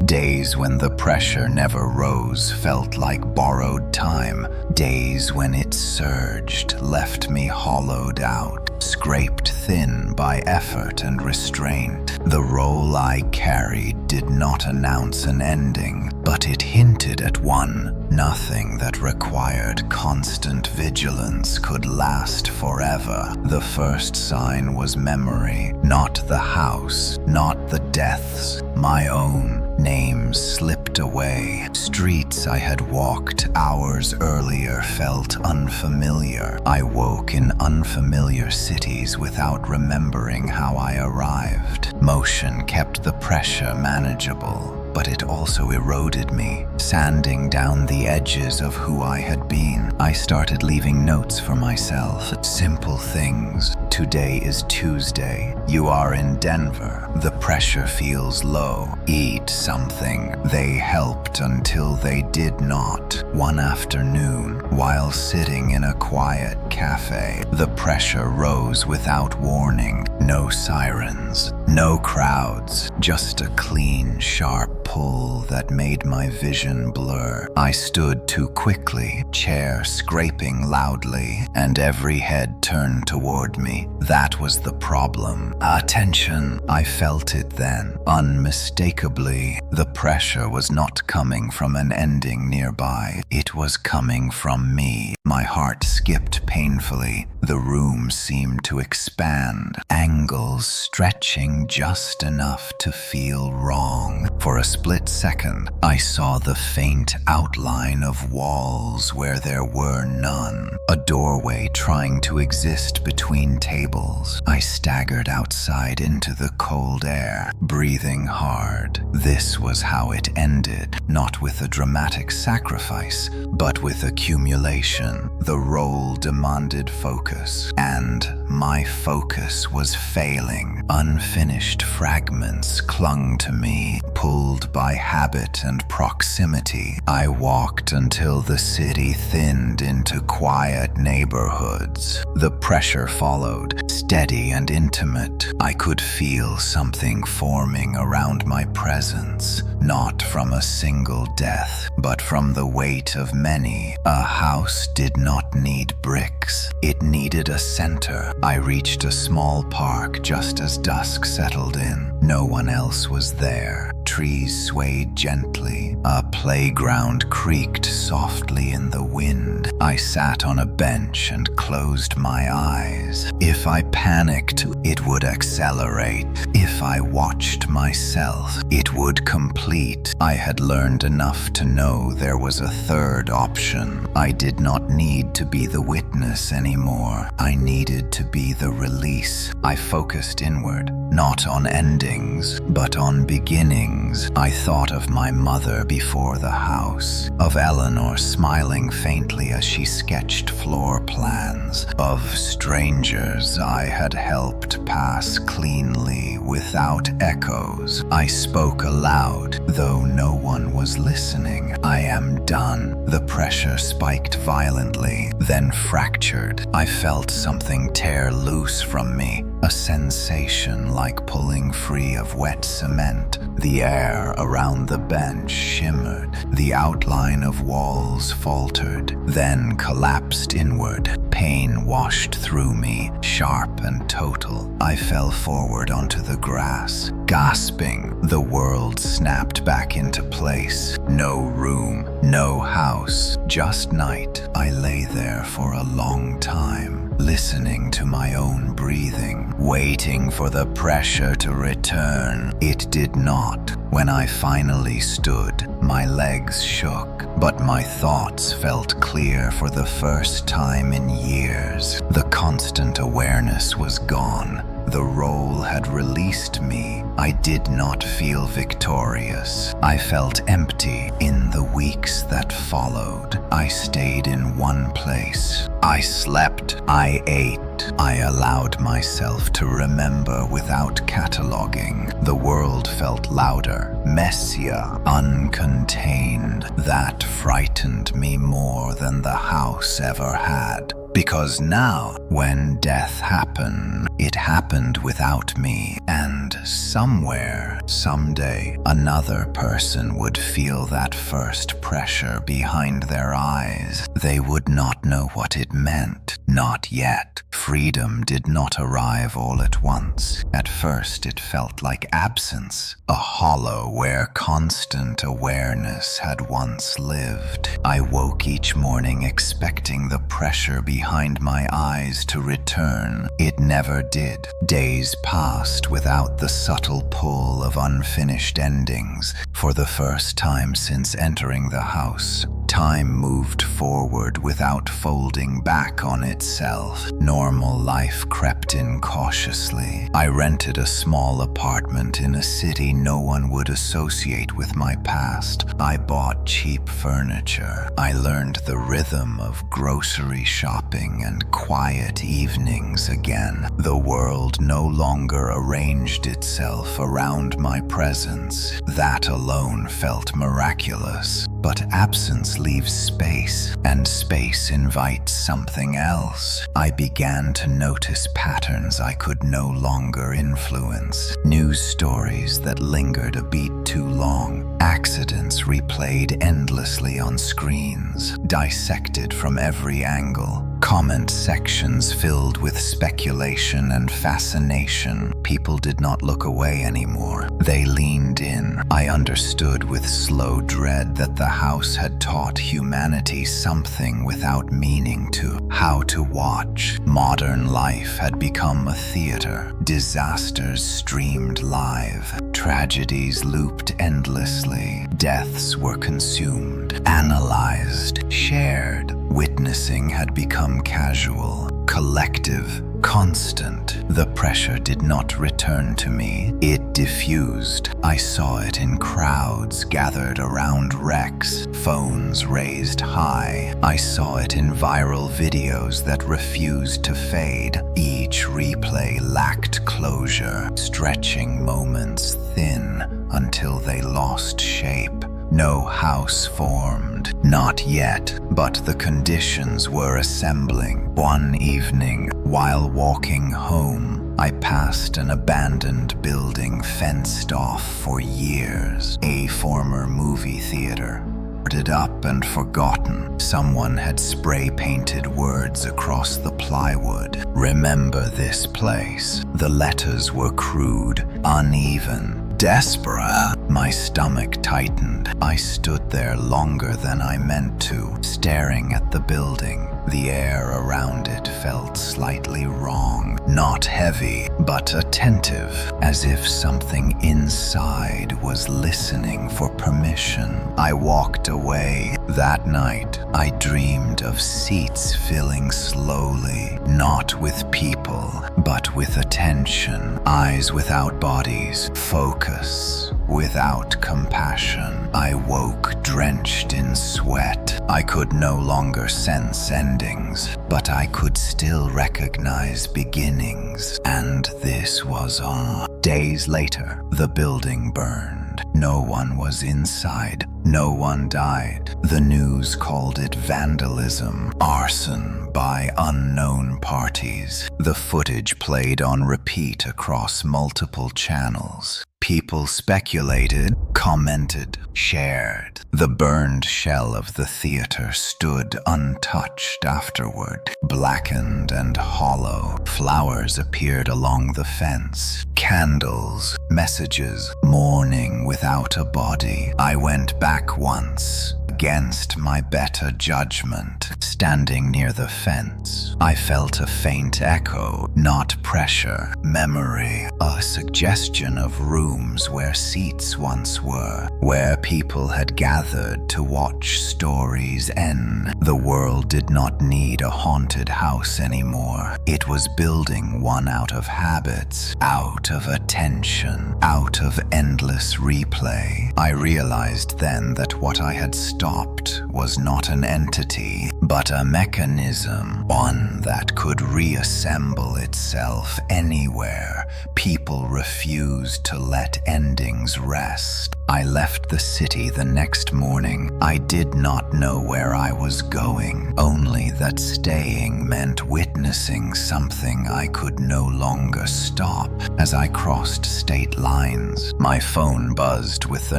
Days when the pressure never rose felt like borrowed time. Days when it surged left me hollowed out, scraped thin by effort and restraint. The role I carried did not announce an ending, but it hinted at one. Nothing that required constant vigilance could last forever. The first sign was memory, not the house, not the deaths, my own. Names slipped away. Streets I had walked hours earlier felt unfamiliar. I woke in unfamiliar cities without remembering how I arrived. Motion kept the pressure manageable, but it also eroded me, sanding down the edges of who I had been. I started leaving notes for myself, simple things. Today is Tuesday. You are in Denver. The pressure feels low. Eat something. They helped until they did not. One afternoon, while sitting in a quiet cafe, the pressure rose without warning. No sirens, no crowds, just a clean, sharp pull that made my vision blur. I stood too quickly, chair scraping loudly, and every head turned toward me. That was the problem. Attention. I felt it then, unmistakably. The pressure was not coming from an ending nearby. It was coming from me. My heart skipped painfully. The room seemed to expand, angles stretching just enough to feel wrong. For a split second, I saw the faint outline of walls where there were none. A doorway trying to exist between tables. I staggered outside into the cold air, breathing hard. This was how it ended, not with a dramatic sacrifice, but with accumulation. The role demanded focus, and my focus was failing. Unfinished fragments clung to me, pulled by habit and proximity. I walked until the city thinned into quiet neighborhoods. The pressure followed, steady and intimate. I could feel something forming around my presence, not from a single death, but from the weight of many. A house did not need bricks. It needed a center. I reached a small park just as dusk settled in. No one else was there. Trees swayed gently. A playground creaked softly in the wind. I sat on a bench and closed my eyes. If I panicked, it would accelerate. If I watched myself, it would complete. I had learned enough to know there was a third option. I did not need to be the witness anymore. I needed to be the release. I focused inward, not on endings, but on beginnings. I thought of my mother before the house, of Eleanor smiling faintly as she sketched floor plans, of strangers I had helped pass cleanly without echoes. I spoke aloud, though no one was listening. I am done. The pressure spiked violently, then fractured. I felt something tear loose from me, a sensation like pulling free of wet cement. The air around the bench shimmered. The outline of walls faltered, then collapsed inward. Pain washed through me, sharp and total. I fell forward onto the grass, gasping. The world snapped back into place. No room, no house, just night. I lay there for a long time, listening to my own breathing, waiting for the pressure to return. It did not. When I finally stood, my legs shook, but my thoughts felt clear for the first time in years. The constant awareness was gone. The role had released me. I did not feel victorious. I felt empty. In the weeks that followed, I stayed in one place. I slept. I ate. I allowed myself to remember without cataloging. The world felt louder, messier, uncontained. That frightened me more than the house ever had. Because now, when death happened, it happened without me, and somewhere, someday, another person would feel that first pressure behind their eyes. They would not know what it meant. Not yet. Freedom did not arrive all at once. At first, it felt like absence, a hollow where constant awareness had once lived. I woke each morning expecting the pressure behind my eyes to return. It never did. Days passed without the subtle pull of unfinished endings. For the first time since entering the house, time moved forward without folding back on itself. Normal life crept in cautiously. I rented a small apartment in a city no one would associate with my past. I bought cheap furniture. I learned the rhythm of grocery shopping and quiet evenings again. The world no longer arranged itself around my presence. That alone felt miraculous. But absence leaves space, and space invites something else. I began to notice patterns I could no longer influence. News stories that lingered a beat too long. Accidents replayed endlessly on screens, dissected from every angle. Comment sections filled with speculation and fascination. People did not look away anymore. They leaned in. I understood with slow dread that the house had taught humanity something without meaning to. How to watch. Modern life had become a theater. Disasters streamed live. Tragedies looped endlessly. Deaths were consumed, analyzed, shared. Witnessing had become casual, collective, constant. The pressure did not return to me. It diffused. I saw it in crowds gathered around wrecks, phones raised high. I saw it in viral videos that refused to fade. Each replay lacked closure, stretching moments thin until they lost shape. No house formed, not yet, but the conditions were assembling. One evening, while walking home, I passed an abandoned building fenced off for years, a former movie theater. Boarded up and forgotten, someone had spray-painted words across the plywood. Remember this place. The letters were crude, uneven. Desperate. My stomach tightened. I stood there longer than I meant to, staring at the building. The air around it felt felt slightly wrong. Not heavy, but attentive, as if something inside was listening for permission. I walked away. That night, I dreamed of seats filling slowly, not with people, but with attention, eyes without bodies, focus without compassion. I woke drenched in sweat. I could no longer sense endings, but I could still recognize beginnings, and this was all. Days later, the building burned. No one was inside. No one died. The news called it vandalism, arson by unknown parties. The footage played on repeat across multiple channels. People speculated, commented, shared. The burned shell of the theater stood untouched afterward, blackened and hollow. Flowers appeared along the fence. Candles, messages, mourning without a body. I went back once, against my better judgment, standing near the fence. I felt a faint echo, not pressure, memory, a suggestion of rooms where seats once were, where people had gathered to watch stories end. The world did not need a haunted house anymore. It was building one out of habits, out of attention, out of endless replay. I realized then that what I had stopped was not an entity, but a mechanism, one that could reassemble itself anywhere. People refused to let endings rest. I left the city the next morning. I did not know where I was going, only that staying meant witnessing something I could no longer stop. As I crossed state lines, my phone buzzed with the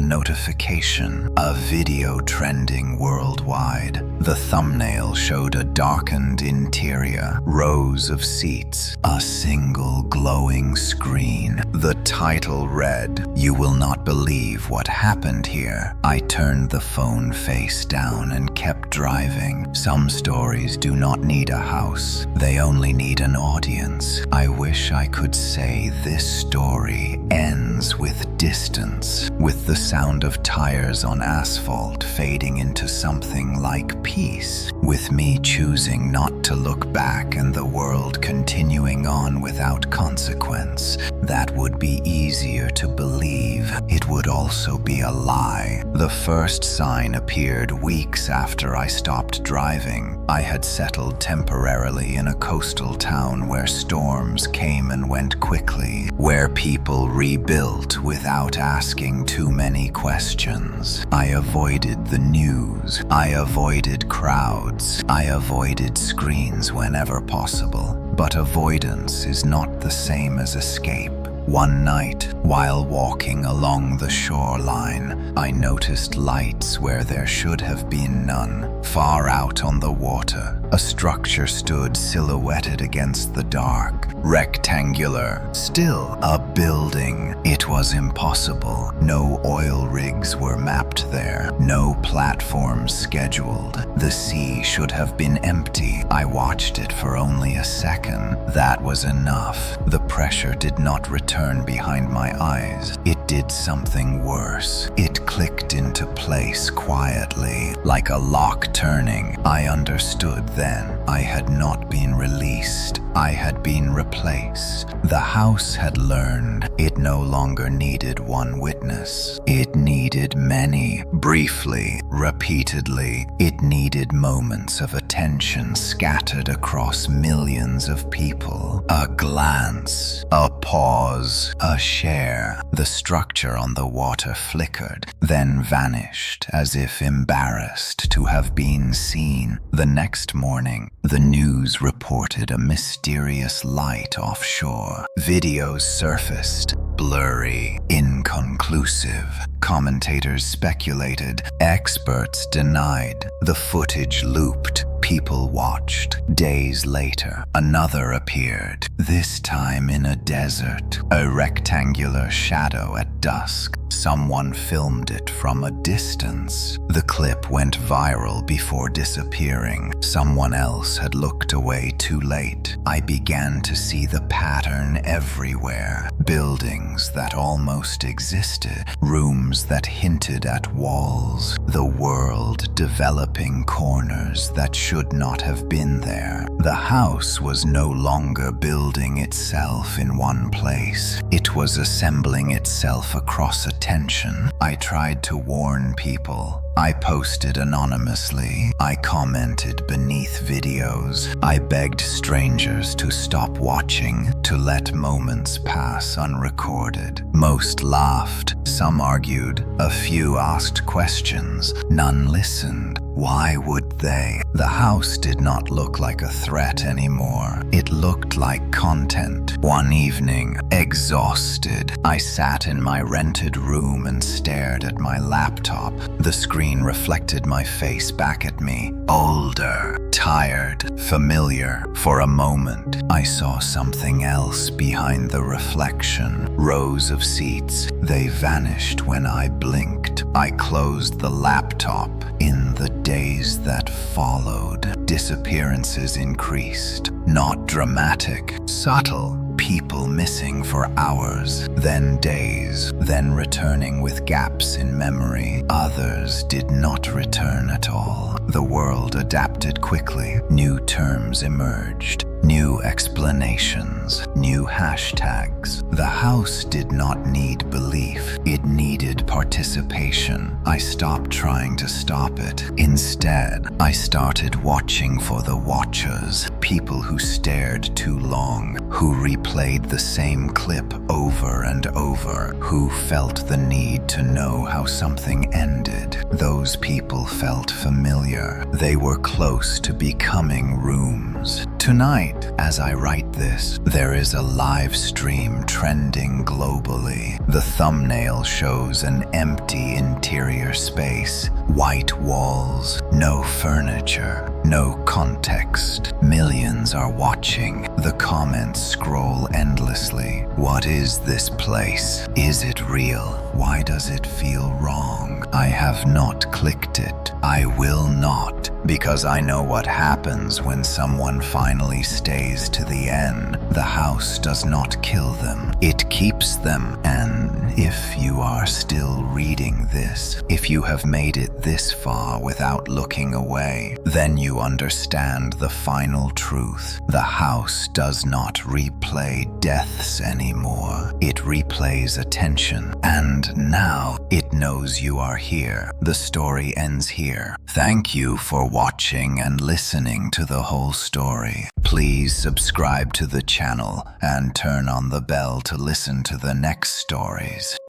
notification, a video trending worldwide. The thumbnail showed a darkened interior, rows of seats, a single glowing screen. The title read, "You will not believe what happened here." I turned the phone face down and kept driving. Some stories do not need a house. They only need an audience. I wish I could say this story ends with distance, with the sound of tires on asphalt fading into something like peace, with me choosing not to look back and the world continuing on without consequence. That would be easier to believe. It would also be a lie. The first sign appeared weeks after I stopped driving. I had settled temporarily in a coastal town where storms came and went quickly, where people rebuilt without asking too many questions. I avoided the news. I avoided crowds. I avoided screens whenever possible. But avoidance is not the same as escape. One night, while walking along the shoreline, I noticed lights where there should have been none. Far out on the water, a structure stood silhouetted against the dark, rectangular, still a building. It was impossible. No oil rigs were mapped there, no platforms scheduled. The sea should have been empty. I watched it for only a second. That was enough. The pressure did not return behind my eyes. It did something worse. It clicked into place quietly, like a lock turning. I understood then. I had not been released. I had been replaced. The house had learned it no longer needed one witness. It needed many. Briefly, repeatedly, it needed moments of attention scattered across millions of people. A glance, a pause, a share. The structure on the water flickered, then vanished as if embarrassed to have been seen. The next morning, the news reported a mysterious light offshore. Videos surfaced, blurry, inconclusive. Commentators speculated, experts denied. The footage looped. People watched. Days later, another appeared, this time in a desert, a rectangular shadow at dusk. Someone filmed it from a distance. The clip went viral before disappearing. Someone else had looked away too late. I began to see the pattern everywhere. Buildings that almost existed, rooms that hinted at walls, the world developing corners that should not have been there. The house was no longer building itself in one place. It was assembling itself across attention. I tried to warn people. I posted anonymously. I commented beneath videos. I begged strangers to stop watching, to let moments pass unrecorded. Most laughed. Some argued. A few asked questions. None listened. Why would they? The house did not look like a threat anymore. It looked like content. One evening, exhausted, I sat in my rented room and stared at my laptop. The screen reflected my face back at me. Older, tired, familiar. For a moment, I saw something else behind the reflection. Rows of seats. They vanished when I blinked. I closed the laptop. In the days that followed, disappearances increased. Not dramatic, subtle. People missing for hours, then days, then returning with gaps in memory. Others did not return at all. The world adapted quickly. New terms emerged. New explanations, new hashtags. The house did not need belief. It needed participation. I stopped trying to stop it. Instead, I started watching for the watchers, people who stared too long, who replayed the same clip over and over, who felt the need to know how something ended. Those people felt familiar. They were close to becoming rooms. Tonight, as I write this, there is a live stream trending globally. The thumbnail shows an empty interior space, white walls, no furniture, no context. Millions are watching. The comments scroll endlessly. What is this place? Is it real? Why does it feel wrong? I have not clicked it. I will not, because I know what happens when someone finally stays to the end. The house does not kill them. It keeps them. And if you are still reading this, if you have made it this far without looking away, then you understand the final truth. The house does not replay deaths anymore. It replays attention. And now it knows you are here. The story ends here. Thank you for watching and listening to the whole story. Please subscribe to the channel and turn on the bell to listen to the next stories.